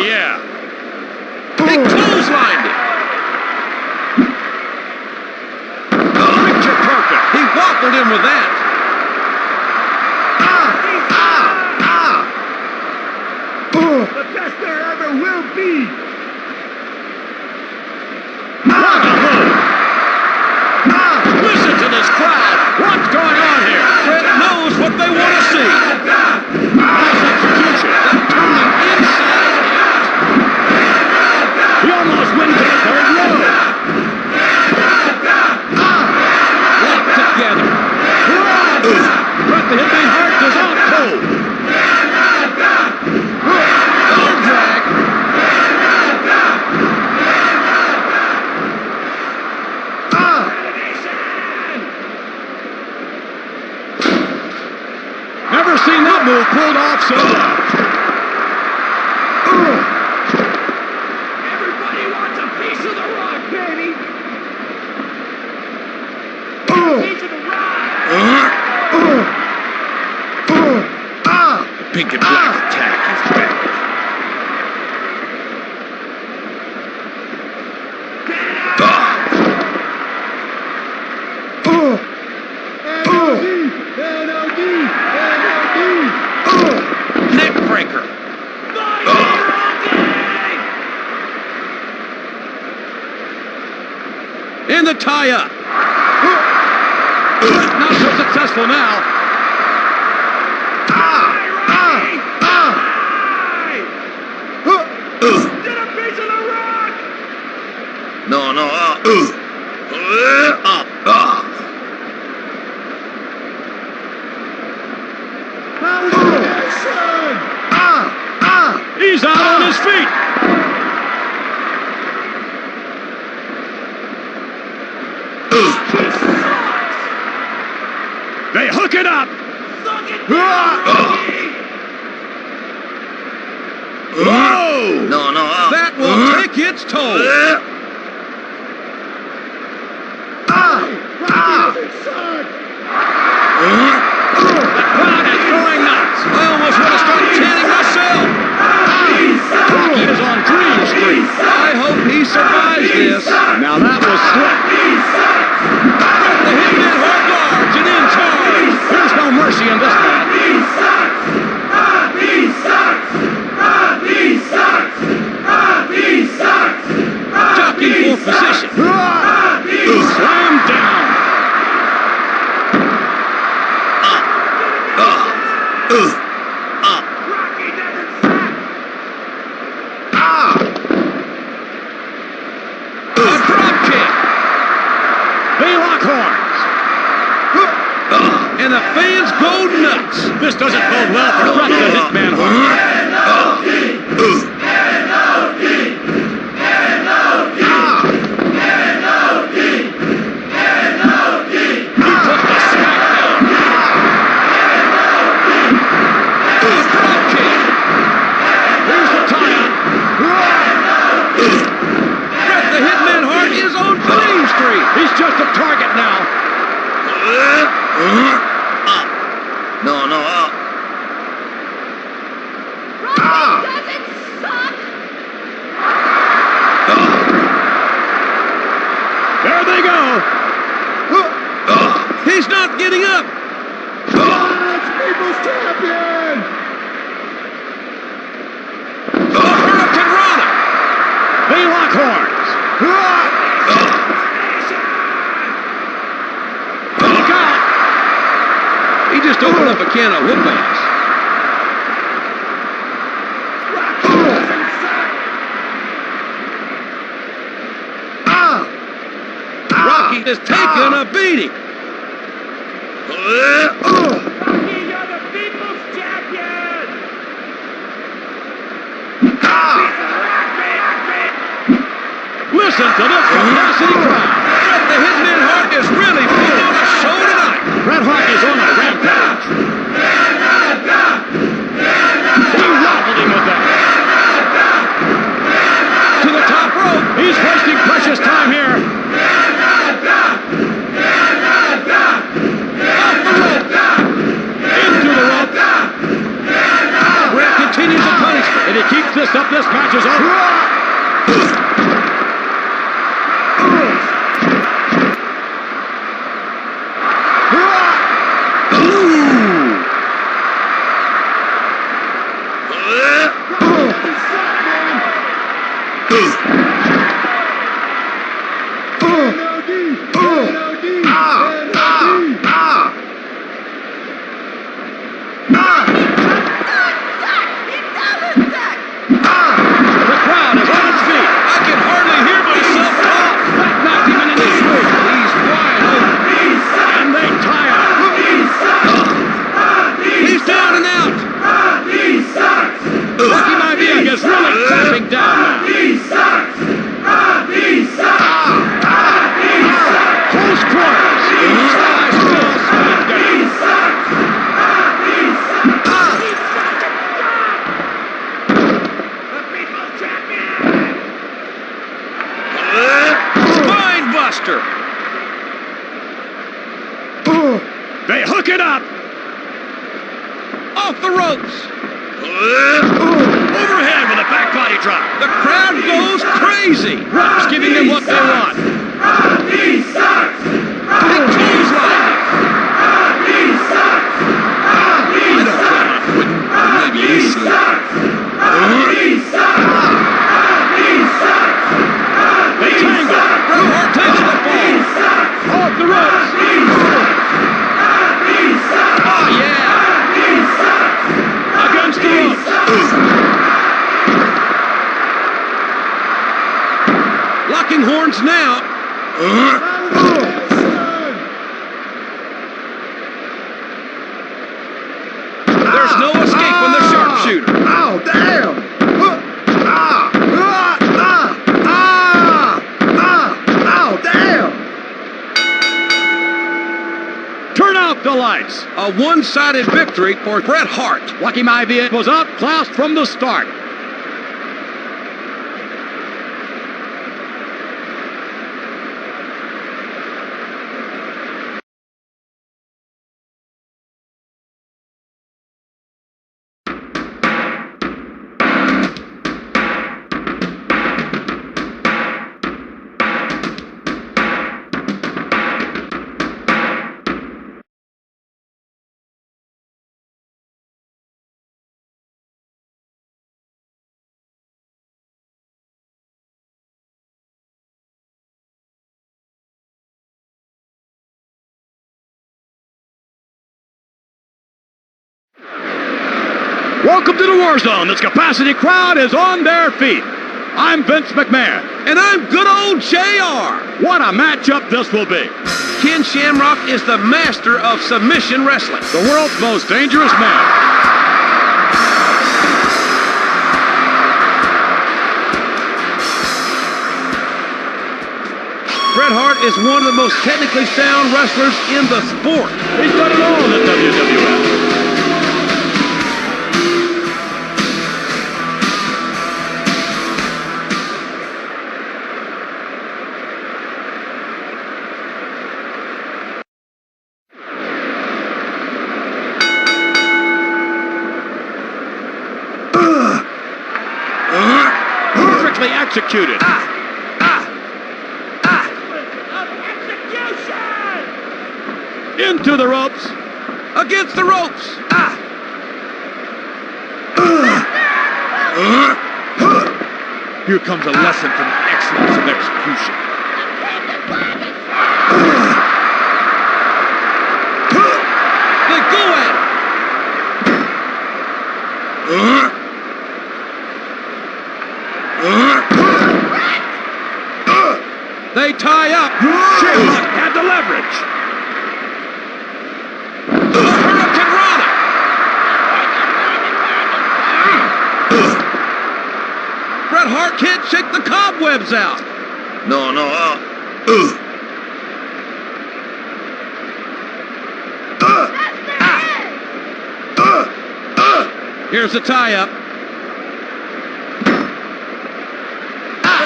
yeah. He clotheslined it. Picture perfect. He waffled in with that. The best there ever will be. Listen to this crowd. What's going on here? Fred knows what they want to see. Nice execution. They're turning inside out. He almost went to the third row. Locked together. Bret the Hitman Hart is out cold. Arm drag. Never seen that move pulled off so well. Everybody wants a piece of the rock, baby. Piece of the rock. Pink and black attack is back. Neck breaker. In the tie-up. Not so successful now. Get a piece of the rock. No. He's out on his feet. They hook it up. Whoa! No. That will take its toll. The crowd is going nuts. I almost want to start chanting myself. Rocky is on Dream Street. I hope he survives this. Now that was slick. The Hitman Hart guards and in charge. There's no mercy in this man. Jockey for position. Slam down. And the fans go nuts. This doesn't bode well for Bret the Hitman Hart. He took the smackdown. The drop kick. Here's the tie-up. Bret the Hitman Hart is on Dream Street. He's just a target now. No. Does it suck? There they go. He's not getting up. It's People's Champion. The Hurricane Rana. They lock horns. Look out. He just opened up a can of whoop-ass. Rocky is taking a beating. Rocky, you're the People's Champion. Listen to this capacity crowd. Bret the Hitman Hart is really putting on a show tonight. Bret Hart is on a rampage. He wobbled him with that. To the top rope. He's wasting precious time here. Off the rope. Into the rope. Bret continues the punishment, and he keeps wraps this up. This match is over. They hook it up. Off the ropes. Overhead with a back body drop. The crowd goes crazy. Refs giving them what they want. Big clothesline. I don't plan on quitting. Maybe you should. They tangle. Bret Hart takes the fall. Off the ropes. Oh, yeah. Against the ropes. Locking horns now. There's no escape from the sharpshooter. Oh, damn. Turn out the lights. A one-sided victory for Bret Hart. Lucky Maivia was outclassed from the start. Welcome to the War Zone. This capacity crowd is on their feet. I'm Vince McMahon, and I'm good old JR. What a matchup this will be. Ken Shamrock is the master of submission wrestling, the world's most dangerous man. Bret Hart is one of the most technically sound wrestlers in the sport. He's done it all in the WWF. Perfectly executed. Into the ropes. Against the ropes. Here comes a lesson from excellence of execution. They go at it. They tie up. Shamrock had the leverage. Hurricane Rana. Bret Hart can't shake the cobwebs out. No. Here's the tie-up.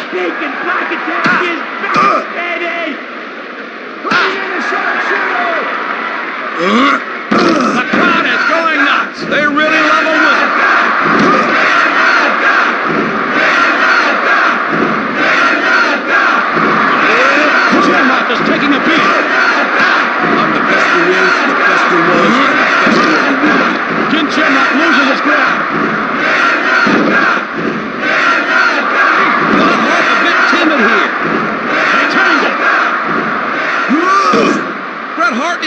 Taking back attack is back, baby! Putting in a sharpshooter! The crowd is going nuts. They really love a win.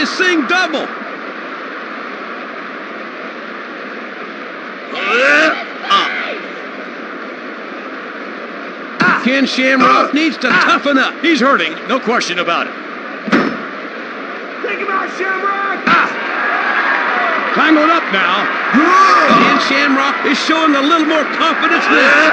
is seeing double. Ken Shamrock needs to toughen up. He's hurting, no question about it. Take him out, Shamrock! Tangled up now. Ken Shamrock is showing a little more confidence now.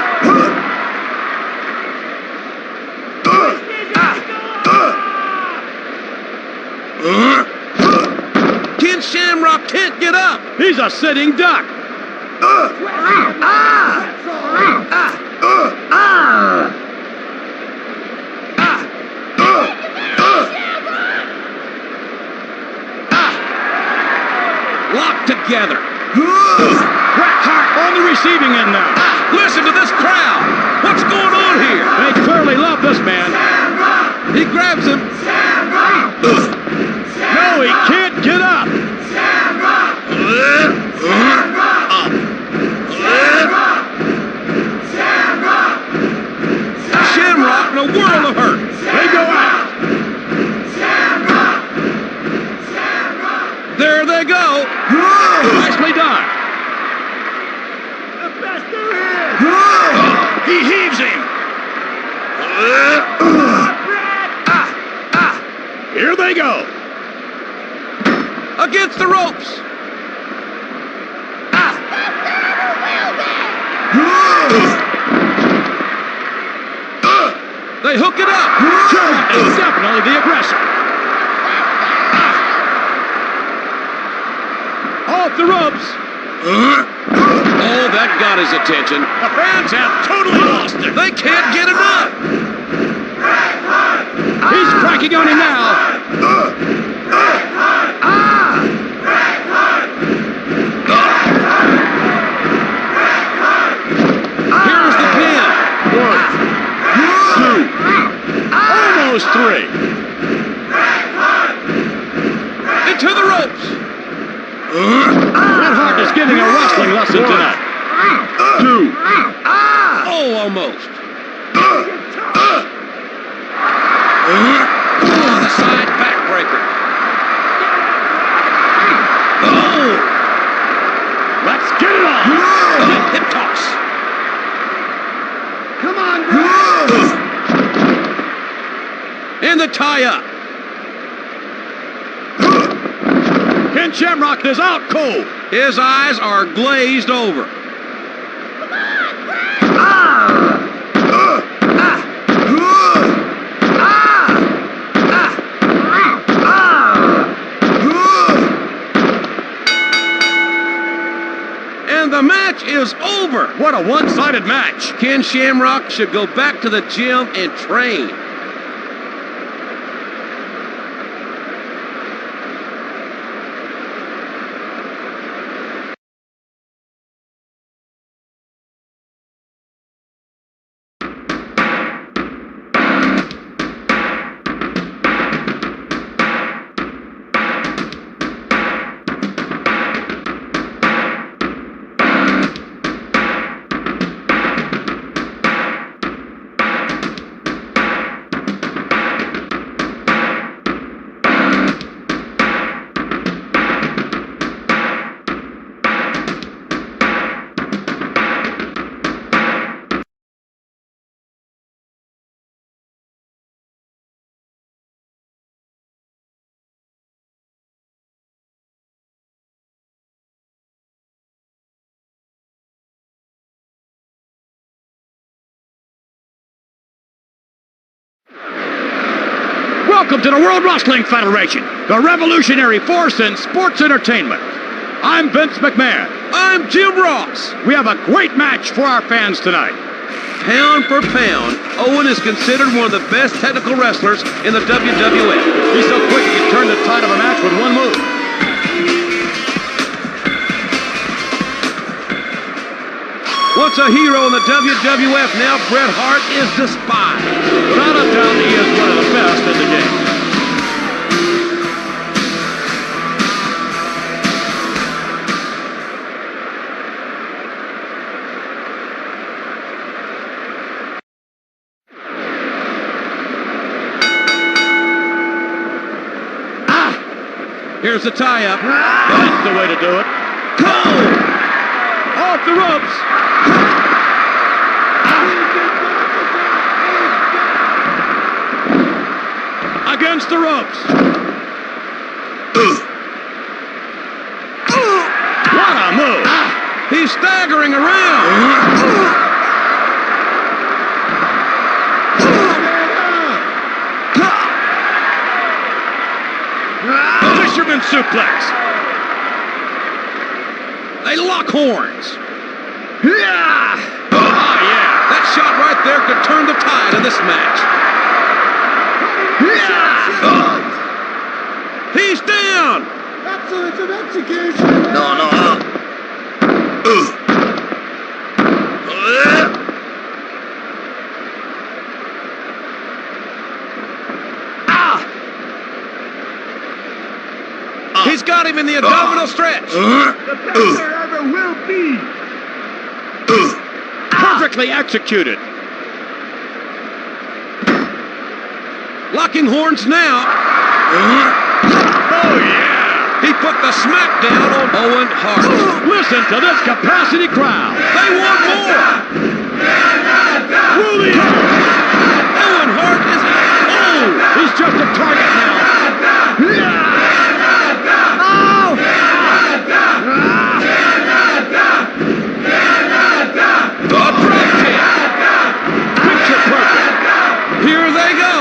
Ken Shamrock can't get up. He's a sitting duck. Locked together. Bret Hart on the receiving end now. Listen to this crowd. What's going on here? They clearly love this man. He grabs him. No, he can't get up. Shamrock in a world of hurt. They go out. There they go. Nicely done. The best there is! He heaves him. Here they go. Against the ropes. They hook it up. Shamrock is definitely the aggressor. Off the ropes. Oh, that got his attention. The fans have totally lost it. They can't get enough. He's cracking on him now. Here's the pin. 1, 2, almost 3. Into the ropes. Bret Hart is giving a wrestling lesson tonight. 2. Oh, almost. The side backbreaker. Oh! Let's get it on! Hip toss. Come on, Bret! And the tie-up. Ken Shamrock is out cold. His eyes are glazed over. And the match is over. What a one-sided match. Ken Shamrock should go back to the gym and train. Welcome to the World Wrestling Federation, the revolutionary force in sports entertainment. I'm Vince McMahon. I'm Jim Ross. We have a great match for our fans tonight. Pound for pound, Owen is considered one of the best technical wrestlers in the WWF. He's so quick he can turn the tide of a match with one move. Once a hero in the WWF, now Bret Hart is despised. Without a doubt, he is one of the best in the game. Here's the tie-up. That's the way to do it. Cole! Off the ropes. Against the ropes. What a move. He's staggering around. Fisherman suplex. They lock horns. Yeah! Oh, yeah. That shot right there could turn the tide of this match. Yeah! He's down! Excellence of execution! No. He's got him in the abdominal stretch. The best there ever will be! Perfectly executed. Locking horns now. Oh, yeah. He put the smack down on Owen Hart. Listen to this capacity crowd. They want more. Through the air. Owen Hart is... Oh, he's just a target now. Yeah. Here they go.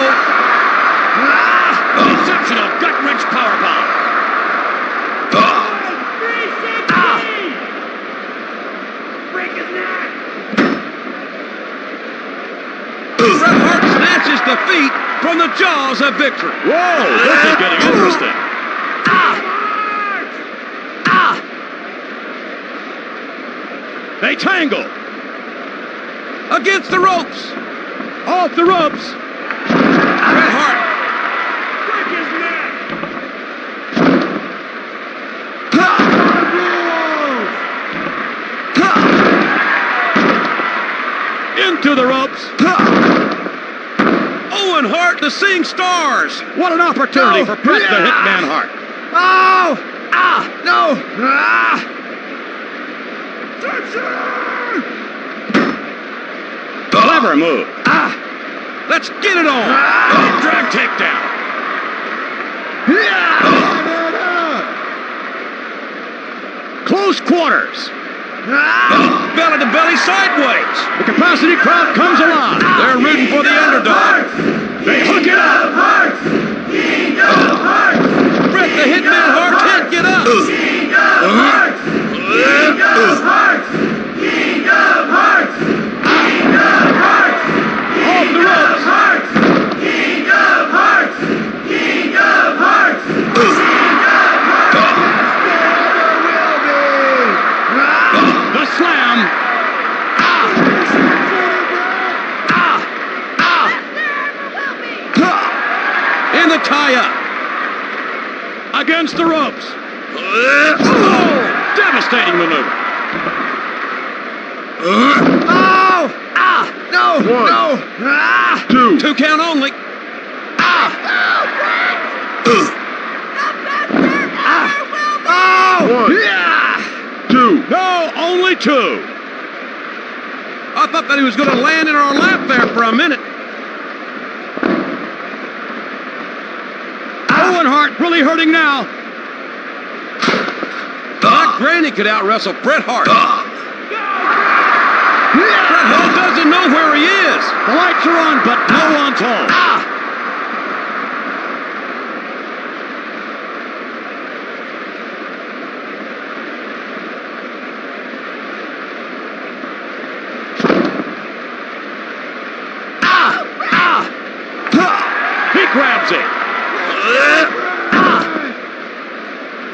Exceptional gut-wrench powerbomb. 360! Break his neck! Bret Hart snatches defeat from the jaws of victory. Whoa, this is getting interesting. They tangle. Against the ropes. Off the ropes. Bret Hart. Break his neck! Into the ropes. Owen Hart, the Seeing Stars. What an opportunity for Bret the Hitman Hart. Clever move. Let's get it on. Drag takedown. Close quarters. Belly to belly sideways. The capacity crowd comes alive. They're rooting for the underdog. They hook it up. Bret the Hitman Hart can't get up. Off the ropes. The slam. In the tie-up. Against the ropes. Oh, devastating maneuver. One. Two count only. One. Two. No, only two. I thought that he was going to land in our lap there for a minute. Owen Hart really hurting now. Not Granny could out-wrestle Bret Hart. Bret Hart doesn't know where he is. The lights are on, but no one's home. He grabs it.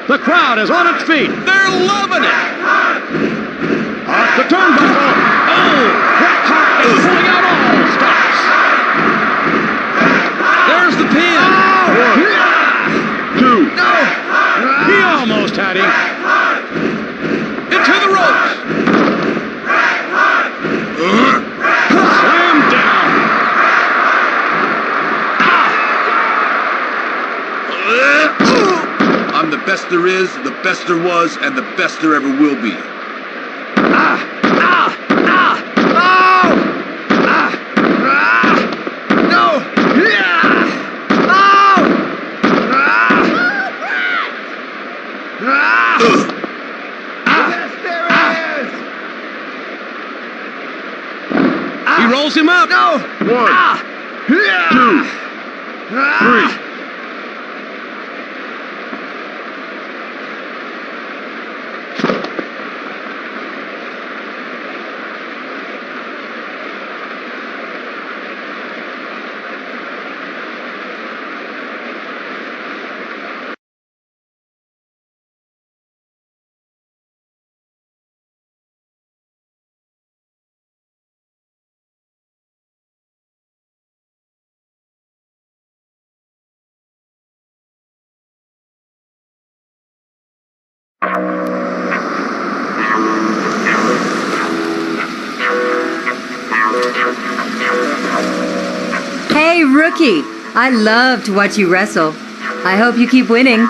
The crowd is on its feet. They're loving it. Off the turnbuckle. Oh, Bret Hart is pulling out all stops. There's the pin. One, two. He almost had him. Into the ropes. Slam down. I'm the best there is, the best there was, and the best there ever will be. He rolls him up. No! 1, 2, 3. Hey, rookie! I love to watch you wrestle. I hope you keep winning.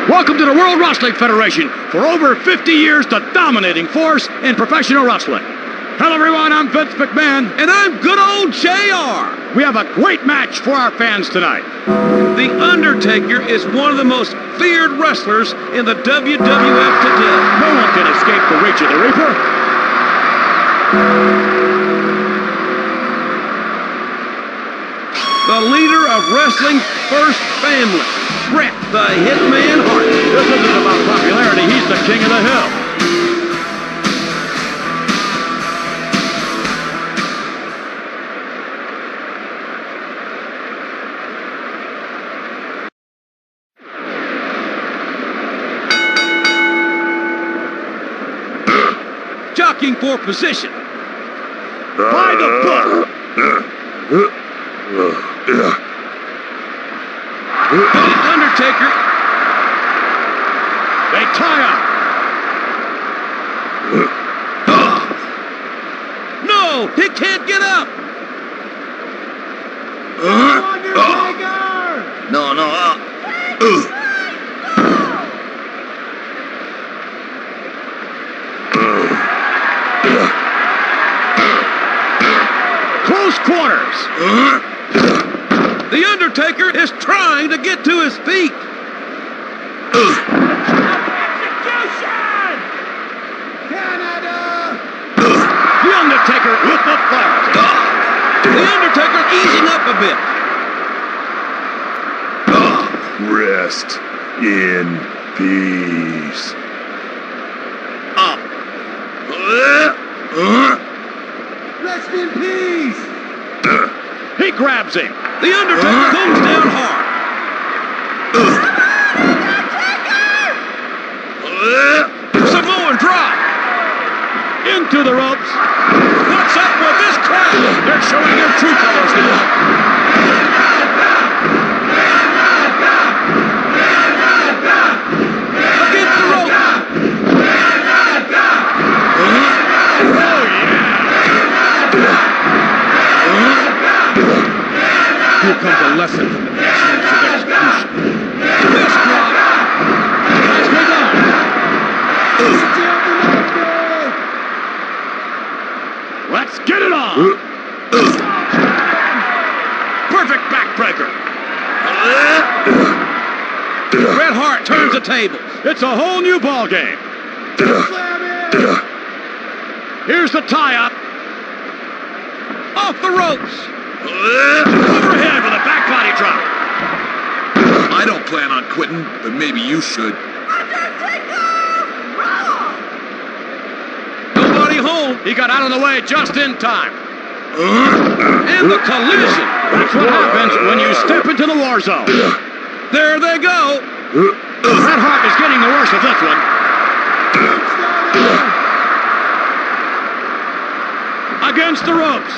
Welcome to the World Wrestling Federation. For over 50 years, the dominating force in professional wrestling. Hello, everyone. I'm Vince McMahon, and I'm good old JR. We have a great match for our fans tonight. The Undertaker is one of the most feared wrestlers in the WWF today. No one can escape the reach of the Reaper. The leader of wrestling's first family, Bret the Hitman Hart. This isn't about popularity, he's the king of the hill. Jockeying for position. By the book. The Undertaker. They tie up. No, he can't get up. Undertaker! No. Close quarters. The Undertaker is trying to get to his feet. Execution! Canada! The Undertaker with authority. The Undertaker easing up a bit. Rest in peace. Up. Rest in peace! He grabs him. The Undertaker comes down hard. Samoan drop. Into the ropes. What's up with this crowd? They're showing their true colors now. Against the rope. Oh, yeah. Here comes a lesson from the excellence of execution. This drop. As we go. Let's get it on. Perfect backbreaker. Bret Hart turns the table. It's a whole new ball game. Here's the tie-up. Off the ropes. Overhead with a back body drop. I don't plan on quitting, but maybe you should. Nobody home. He got out of the way just in time. And the collision. That's what happens when you step into the war zone. There they go. Bret Hart is getting the worst of this one. Against the ropes.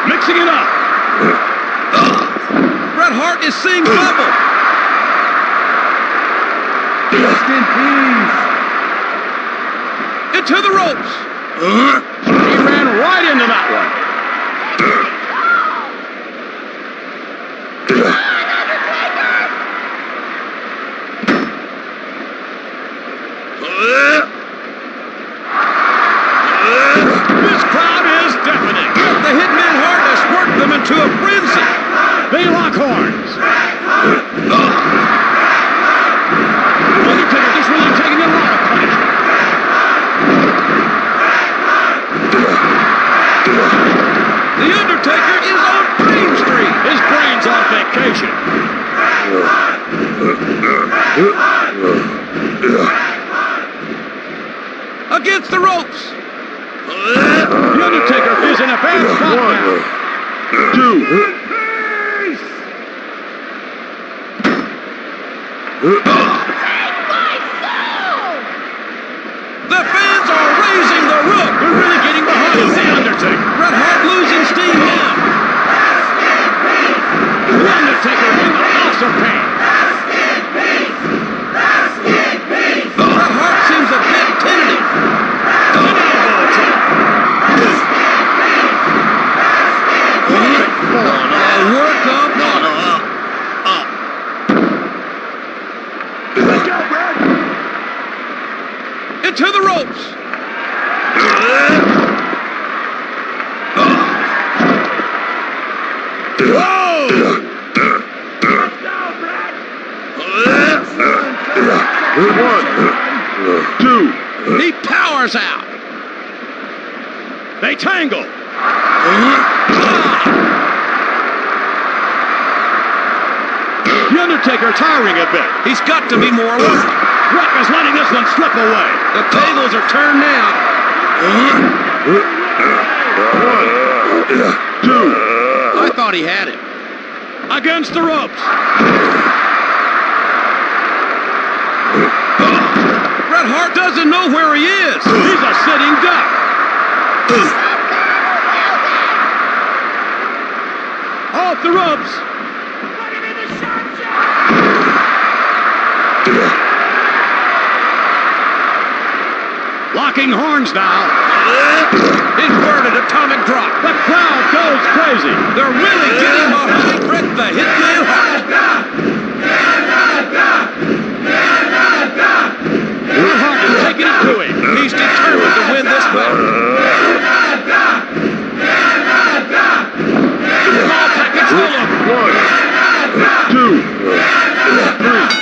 Mixing it up. Bret Hart is seeing trouble. Rest in peace. Into the ropes. He ran right into that one. This crowd is deafening. The Hitman Hart has worked them into a frenzy. They lock horns. Undertaker just really taking a lot of punishment. The Undertaker is on Dream Street. His brain's on vacation. Against the ropes. The Undertaker is in a bad spot now. 2. The fans are raising the roof. They're really getting behind the Undertaker. Bret Hart losing steam now. The Undertaker in the house of pain. Bret Hart seems a bit tentative. An elbow attack. Work up. Into the ropes. Whoa! Let's go, Bret! 1, 2. He powers out. They tangle. The Undertaker tiring a bit. He's got to be more alert. Bret is letting this one slip away. The tables are turned now. 1, 2. I thought he had it. Against the ropes. Bret Hart doesn't know where he is. He's a sitting duck. Off the ropes. Put him in the sunshine! Locking horns now. Inverted atomic drop. The crowd goes crazy. They're really getting behind Bret the Hitman Hart. Bret Hart is taking it to him. He's determined to win this match. Small package all over. 1, 2, 3.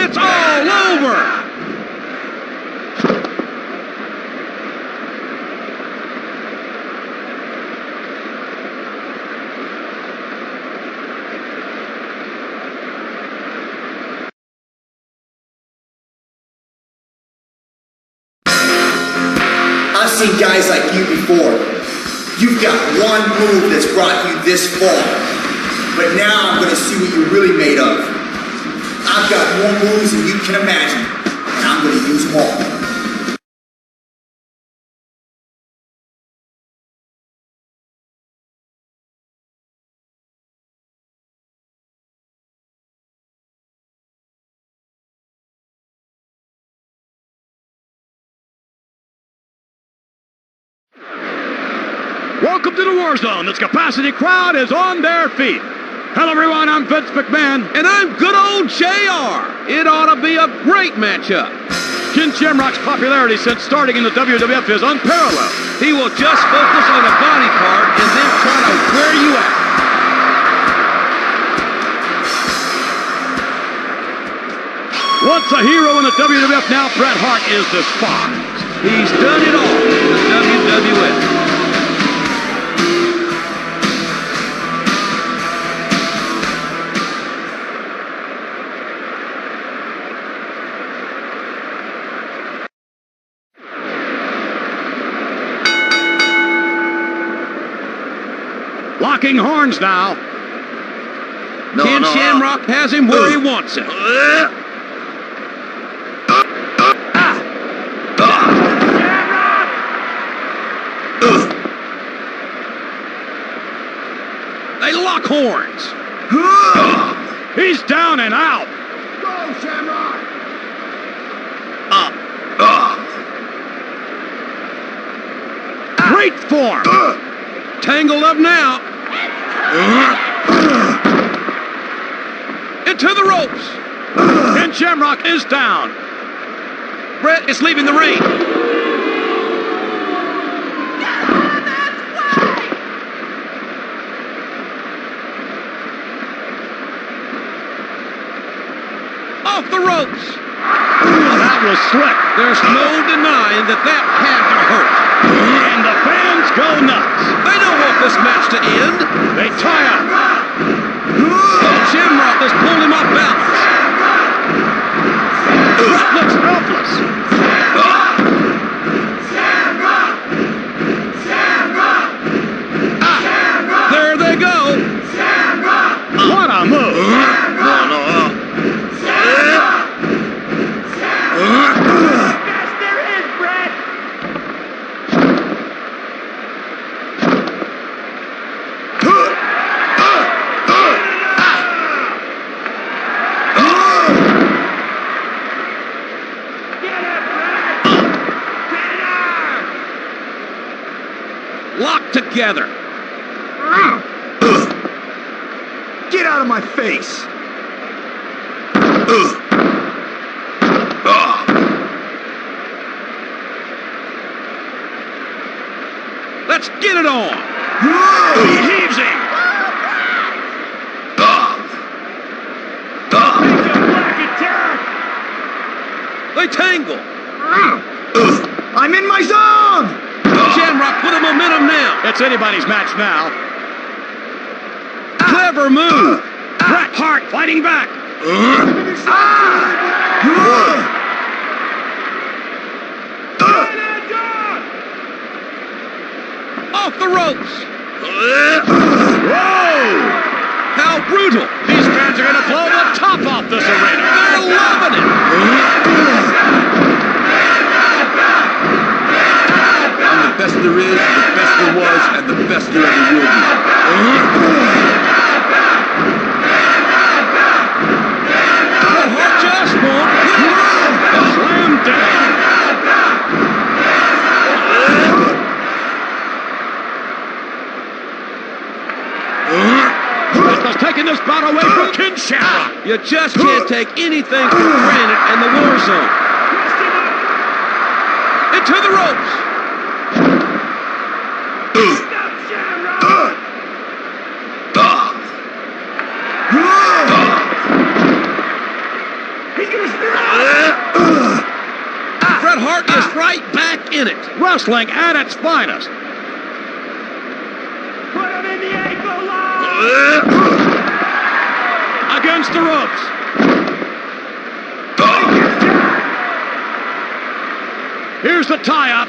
It's all over. I've seen guys like you before. You've got one move that's brought you this far. But now I'm gonna see what you're really made of. I've got more moves than you can imagine, and I'm gonna use them all. Welcome to the War Zone. This capacity crowd is on their feet. Hello, everyone. I'm Vince McMahon, and I'm good old JR. It ought to be a great matchup. Ken Shamrock's popularity since starting in the WWF is unparalleled. He will just focus on a body part and then try to wear you out. Once a hero in the WWF, now Bret Hart is despised. He's done it all in the WWF. Locking horns now. Ken Shamrock has him where he wants him. They lock horns. He's down and out. Go, Shamrock! Great form. Tangled up now. Into the ropes. And Shamrock is down. Bret is leaving the ring. Off the ropes. Well, that was slick. There's no denying that had to hurt. And the fans go nuts. They don't want this match to end. They tie up. Shamrock has pulled him off balance. Bret looks helpless. There they go. What a move. Yes, there is, Bret! Locked together. Get out of my face! Let's get it on. He heaves him. They tangle. I'm in my zone! Shamrock with a momentum now. It's anybody's match now. Clever move. Bret Hart fighting back. Off the ropes. Whoa! How brutal. These fans are going to blow the top off this arena. They're loving it. I'm the best there is, the best there was, and the best there ever will be. Bret Hart just won't quit. Slam down. Taking this bout away from Ken Shamrock. You just can't take anything for granted in the war zone. Into the ropes. Bret Hart is right back in it. Wrestling at its finest. Put him in the ankle lock! Against the ropes. Here's the tie-up.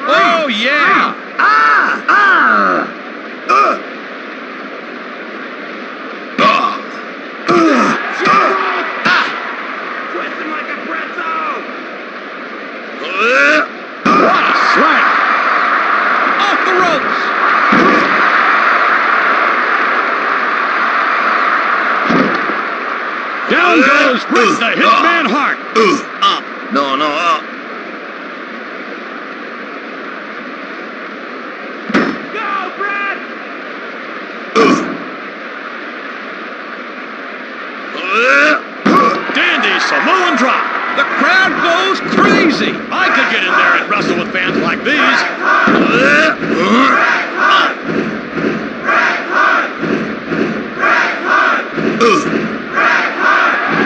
Oh, yeah. Twist him like a pretzel! What a slam. Off the ropes. Down goes Bret the Hitman Hart. Up. No, up. Go, Bret! Dandy Samoan drop. The crowd goes crazy. I could get in there and wrestle with fans like these.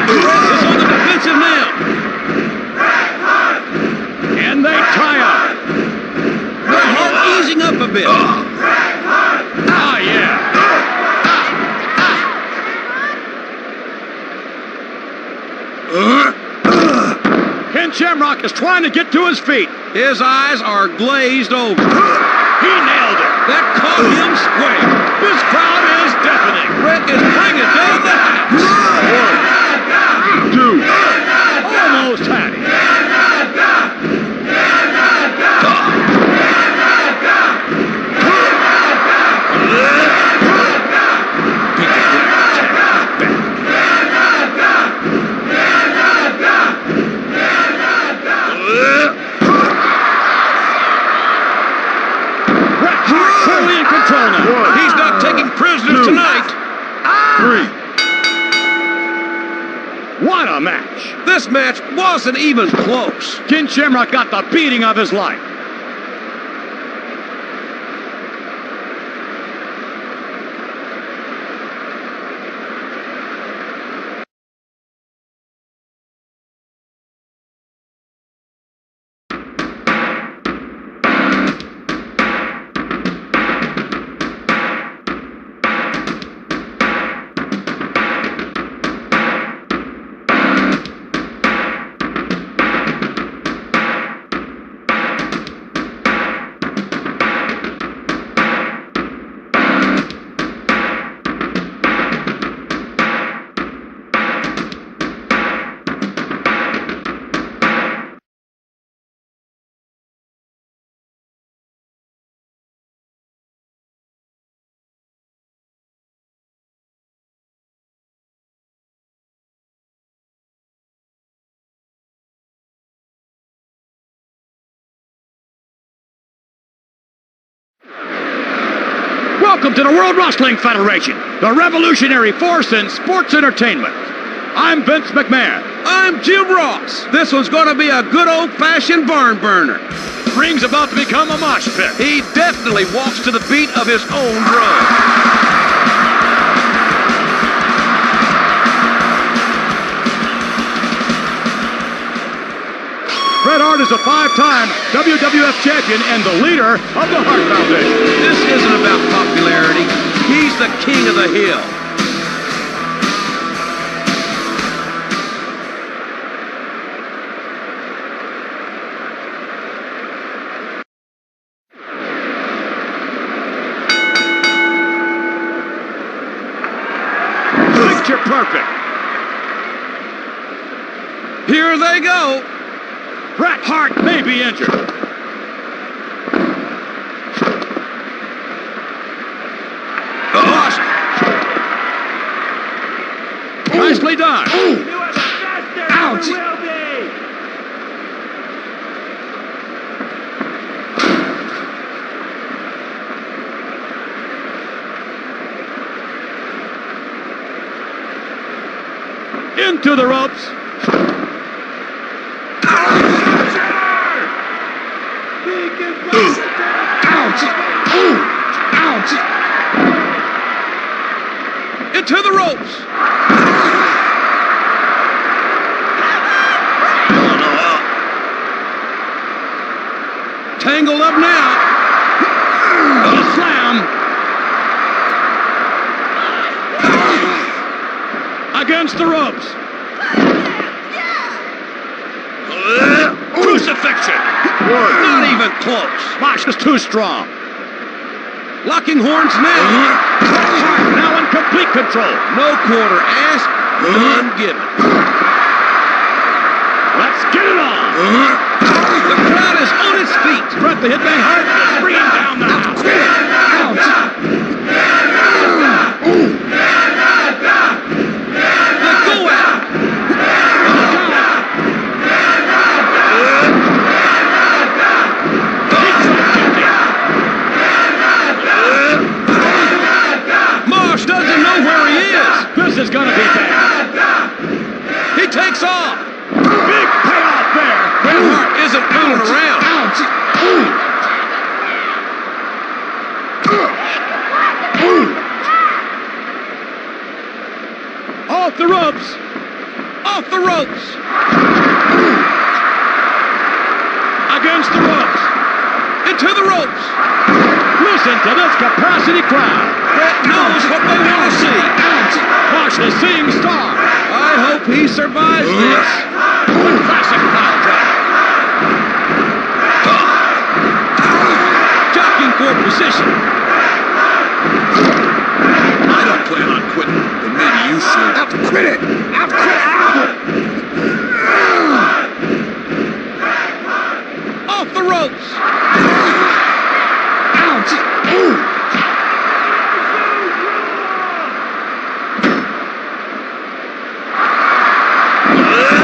Bret bit. Ah, yeah. Ken Shamrock is trying to get to his feet. His eyes are glazed over. He nailed it. That caught him square. This crowd is deafening. Bret is bringing down the house. 1, 2. Almost had him. Totally in control now. He's not taking prisoners tonight. 3. What a match. This match wasn't even close. Ken Shamrock got the beating of his life. Welcome to the World Wrestling Federation, the revolutionary force in sports entertainment. I'm Vince McMahon. I'm Jim Ross. This one's going to be a good old-fashioned barn burner. Ring's about to become a mosh pit. He definitely walks to the beat of his own drum. Bret Hart is a 5-time WWF champion and the leader of the Hart Foundation. This isn't about popularity. He's the king of the hill. Picture perfect. Here they go. Bret Hart may be injured. Mosh. Nicely done. Ouch! Into the ropes. Ouch! Ouch! Into the ropes. Tangled up now. A slam. Against the ropes. Crucifixion. Not even close. Mosh is too strong. Locking horns now. Now in complete control. No quarter asked, none given. Let's get it on. The crowd is on its feet. Bret the Hitman Hart is bringing down the house. The go out. Mosh doesn't know where he is. This is gonna be bad. He takes off. Big payoff there. Bret Hart isn't fooling around. Off the ropes. Off the ropes. Against the ropes. Into the ropes. Listen to this capacity crowd. Bret knows what they want to see. Mosh is seeing star. I hope he survives this. Classic pile driver. Jockeying for position. I don't plan on quitting, but maybe you should. I've quit it! I've quit out! Off the ropes. Ouch! Ooh!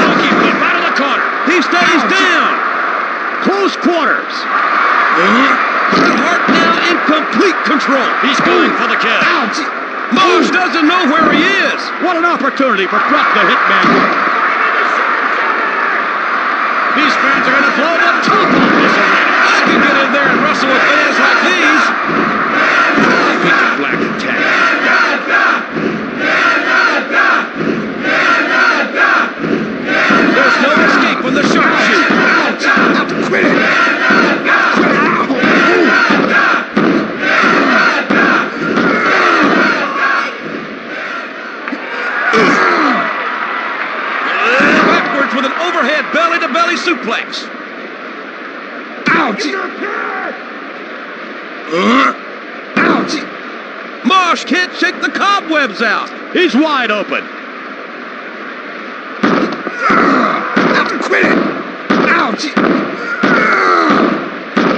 Monkey flip out of the corner. He stays down. Close quarters. Hart now in complete control. He's going for the kill. Ouch! Mosh doesn't know where he is. What an opportunity for Bret the Hitman. These fans are going to blow the top off this arena. I can get in there and wrestle with fans like these. Pick the black attack. There's no escape from the sharpshooter. I've quit it! I've quit out! Backwards with an overhead belly-to-belly suplex. Ouch! Ouch! Mosh can't shake the cobwebs out. He's wide open. I've quit it! Ouch!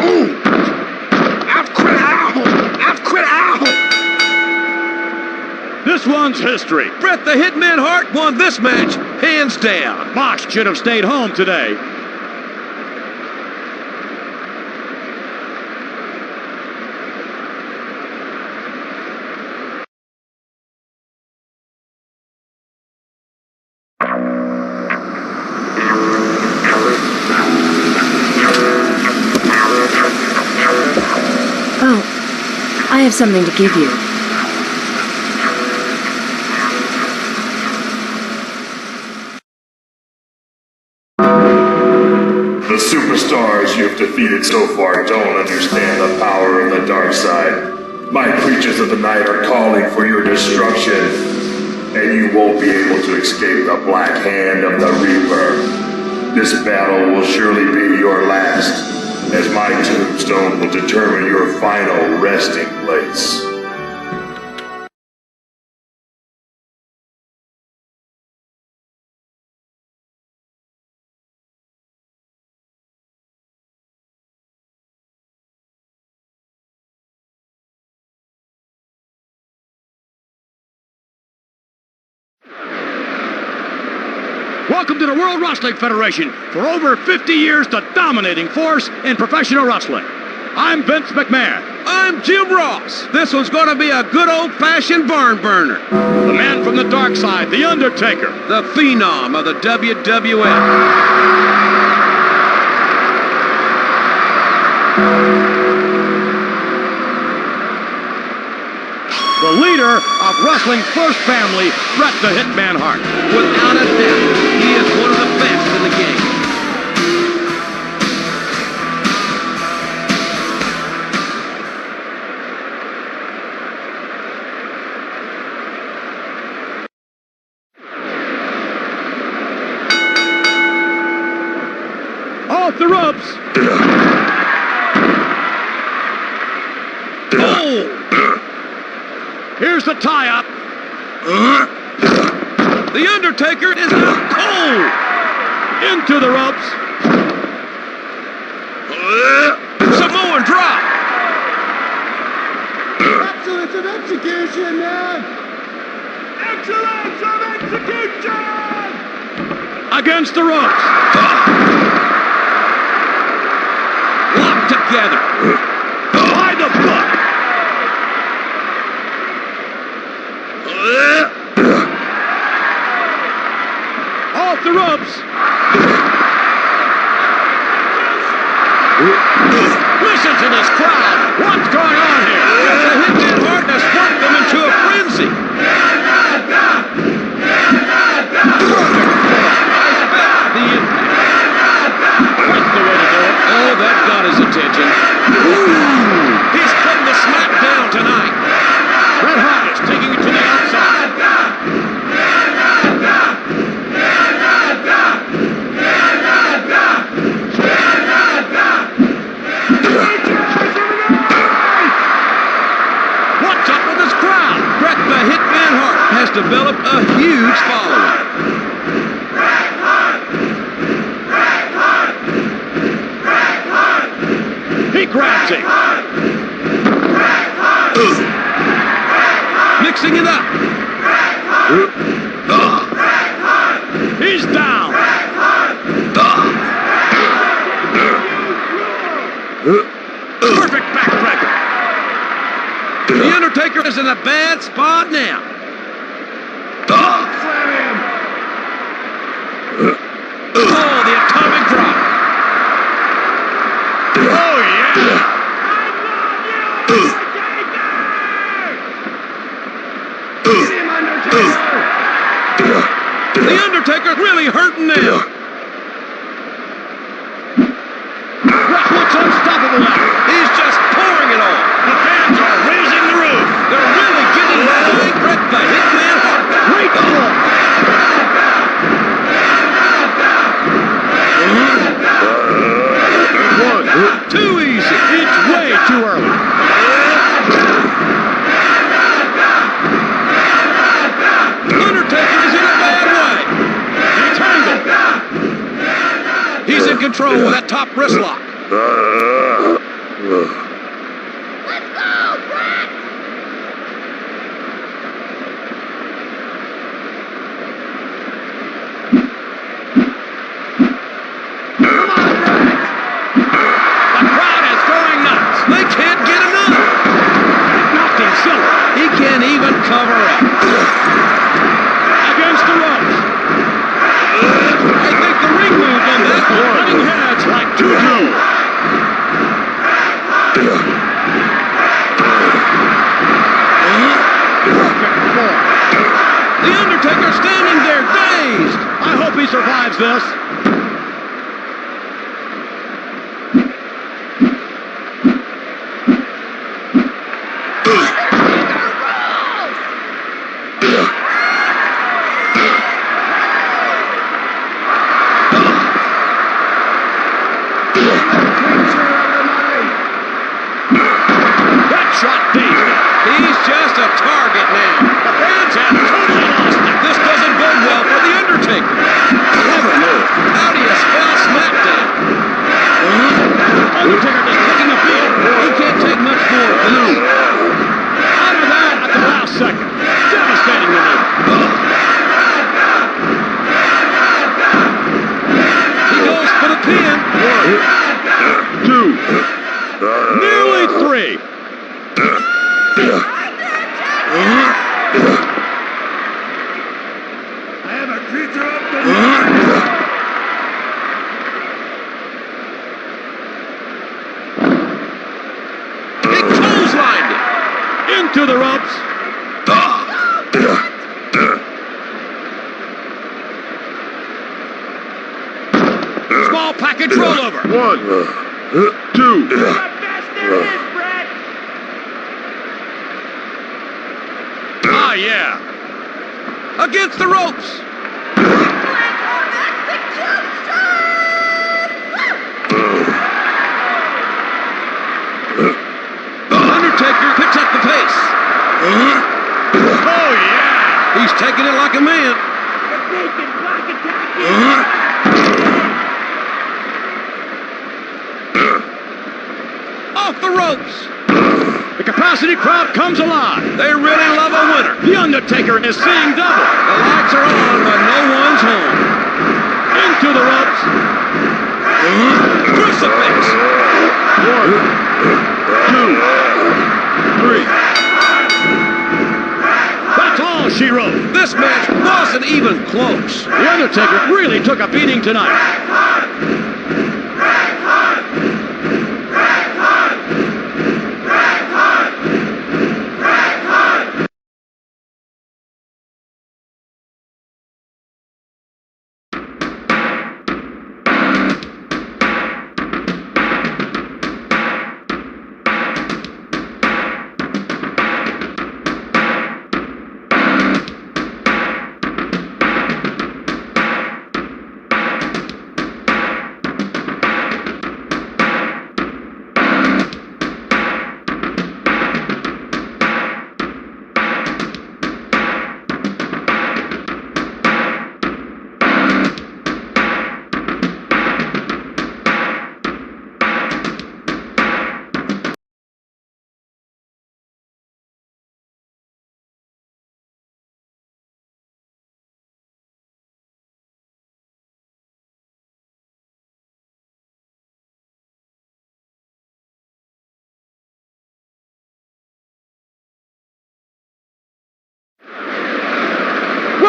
Ooh! I've quit out! I've quit out! This one's history. Bret the Hitman Hart won this match hands down. Mosh should have stayed home today. Oh, I have something to give you. The superstars you've defeated so far don't understand the power of the dark side. My creatures of the night are calling for your destruction, and you won't be able to escape the black hand of the Reaper. This battle will surely be your last, as my tombstone will determine your final resting place. Welcome to the World Wrestling Federation. For over 50 years, the dominating force in professional wrestling. I'm Vince McMahon. I'm Jim Ross. This one's going to be a good old-fashioned barn burner. The man from the dark side, The Undertaker. The phenom of the WWF. The leader of wrestling's first family, Bret the Hitman Hart. Without a doubt, he is one of the best in the game. Off the ropes. Oh! Here's the tie-up. The Undertaker is out cold. Into the ropes. Samoan drop. Excellence of execution, man! Excellence of execution! Against the ropes. Locked together. By the butt. Off the ropes. Listen to this crowd. What's going on here? The Hitman Hart has worked them into a frenzy. I bet the impact. That's the way to do it. Oh, that got his attention. He's putting the developed a huge following. He grabs him. Mixing it up. He's down. Perfect backbreaker. The Undertaker is in a bad spot now. Oh, the atomic drop. Oh, yeah. The Undertaker really hurting now. Bret looks unstoppable now. He's just pouring it on. The fans are raising the roof. They're really getting behind Bret the Hitman Hart. Great ball. Too easy. It's way too early. Undertaker is in a bad way. He's in control with that top wrist lock. Let's go, Bret! They can't get enough. Knocked him silver. He can't even cover up. Against the ropes. I think the ring moved on that one. Running heads like juju. The Undertaker standing there dazed. I hope he survives this. To the ropes. Small package rollover. 1, 2. Ah, yeah. Against the ropes. Undertaker picks up the pace. Oh, yeah. He's taking it like a man. Off the ropes. The capacity crowd comes alive. They really love a winner. The Undertaker is seeing double. The lights are on, but no one's home. Into the ropes. Crucifix. 1, 2, 3. That's all she wrote. This match wasn't even close. The Undertaker really took a beating tonight.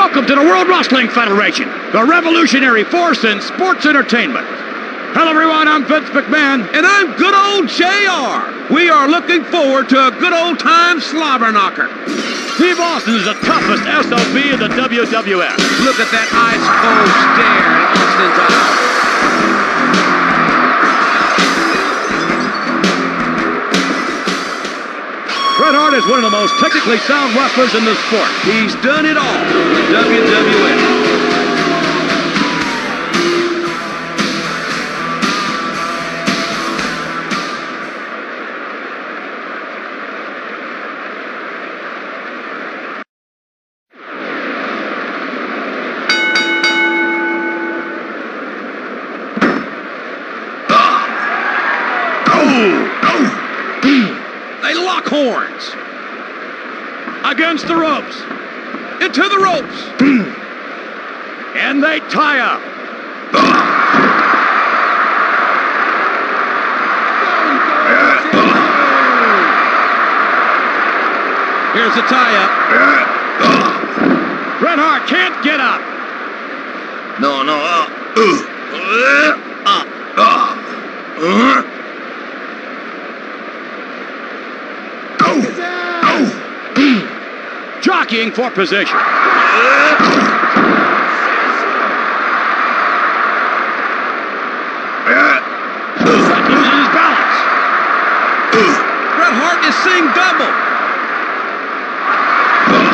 Welcome to the World Wrestling Federation, the revolutionary force in sports entertainment. Hello everyone, I'm Vince McMahon, and I'm good old JR. We are looking forward to a good old time slobber knocker. Steve Austin is the toughest SOB in the WWF. Look at that ice cold stare in Austin's eyes. Bret Hart is one of the most technically sound wrestlers in the sport. He's done it all in the WWF. They lock horns. Against the ropes. Into the ropes. And they tie up. Here's the tie-up. Bret Hart can't get up. No. Jockeying for position. Losing his balance. Bret Hart is seeing double.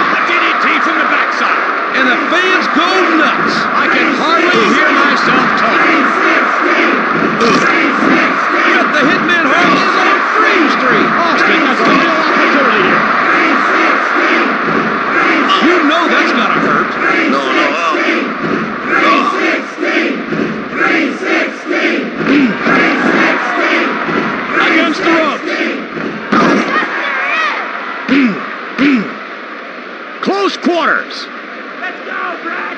A DDT from the backside. And the fans go nuts. I can hardly hear myself talking. But the Hitman Hart is on Free Street. Austin has a real opportunity here. You know that's gotta hurt. No. 316. Against the ropes. Close quarters. Let's go, Brad.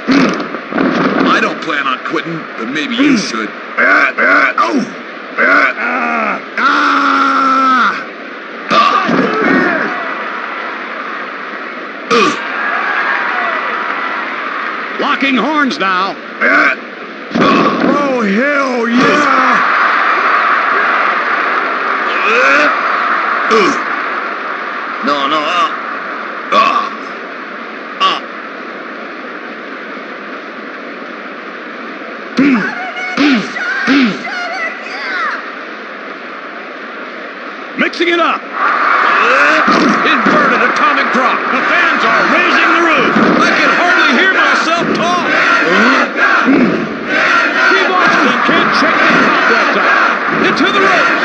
I don't plan on quitting, but maybe you should. Locking horns now. Oh, hell yeah! No. Mixing it up. Inverted atomic drop. The fans are raising the roof. I can hardly hear myself talk. Steve Austin can't check the cobwebs out. Into the ropes.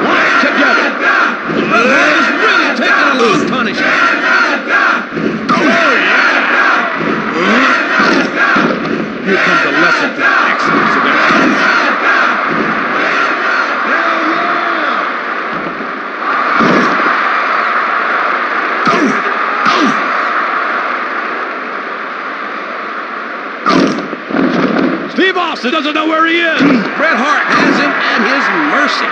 Locked together. Bret Hart is really taking a lot of punishment. Oh, yeah. Here comes a lesson for the excellence of execution. Steve Austin doesn't know where he is. Bret Hart has him at his mercy.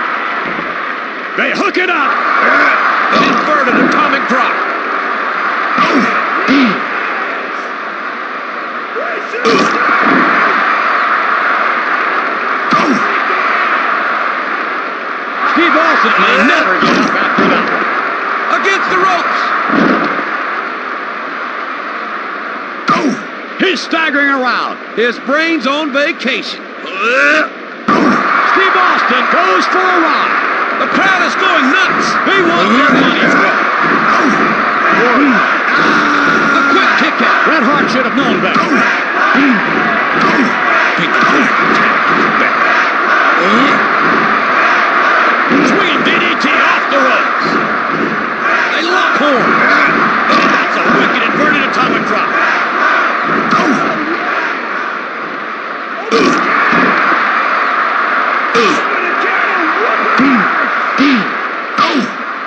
They hook it up. Inverted atomic drop. Steve Austin may never get up after that. Against the ropes. He's staggering around. His brain's on vacation. Steve Austin goes for a ride. The crowd is going nuts. They want their money's worth. A quick kick out. Bret Hart should have known better. Swinging DDT off the ropes. They lock horns. That's a wicked inverted atomic drop.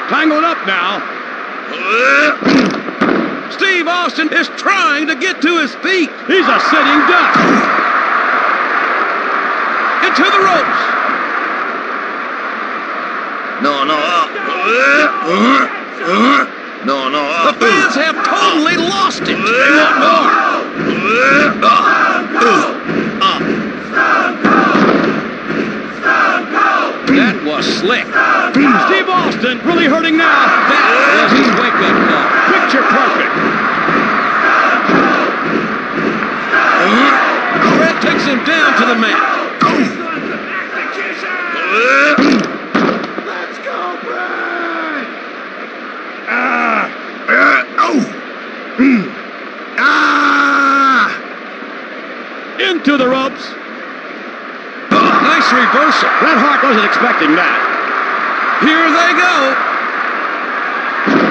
Tangled up now. Steve Austin is trying to get to his feet. He's a sitting duck. Into the ropes. No. No. The fans have totally lost it. They want more. That was slick. Steve Austin really hurting now. That was his wake-up call. Picture perfect. Bret takes him down to the mat. Let's go, Bret! Into the ropes. Nice reversal. Bret Hart wasn't expecting that. Here they go.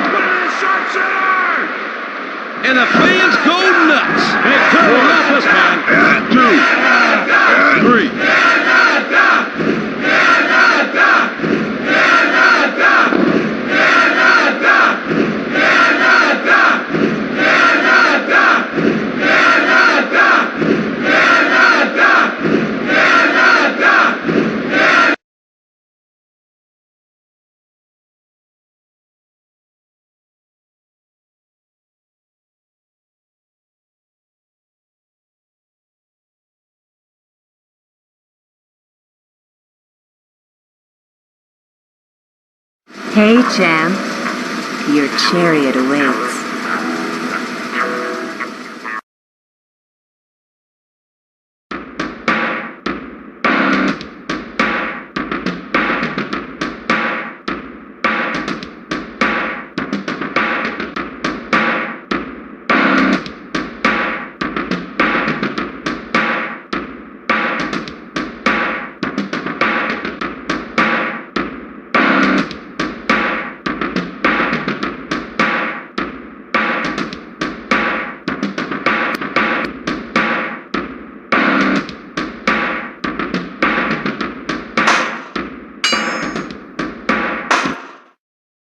Put it in the sharpshooter! And the fans go nuts. Hey, well, not this man. 2, 3. Hey, champ. Your chariot awaits.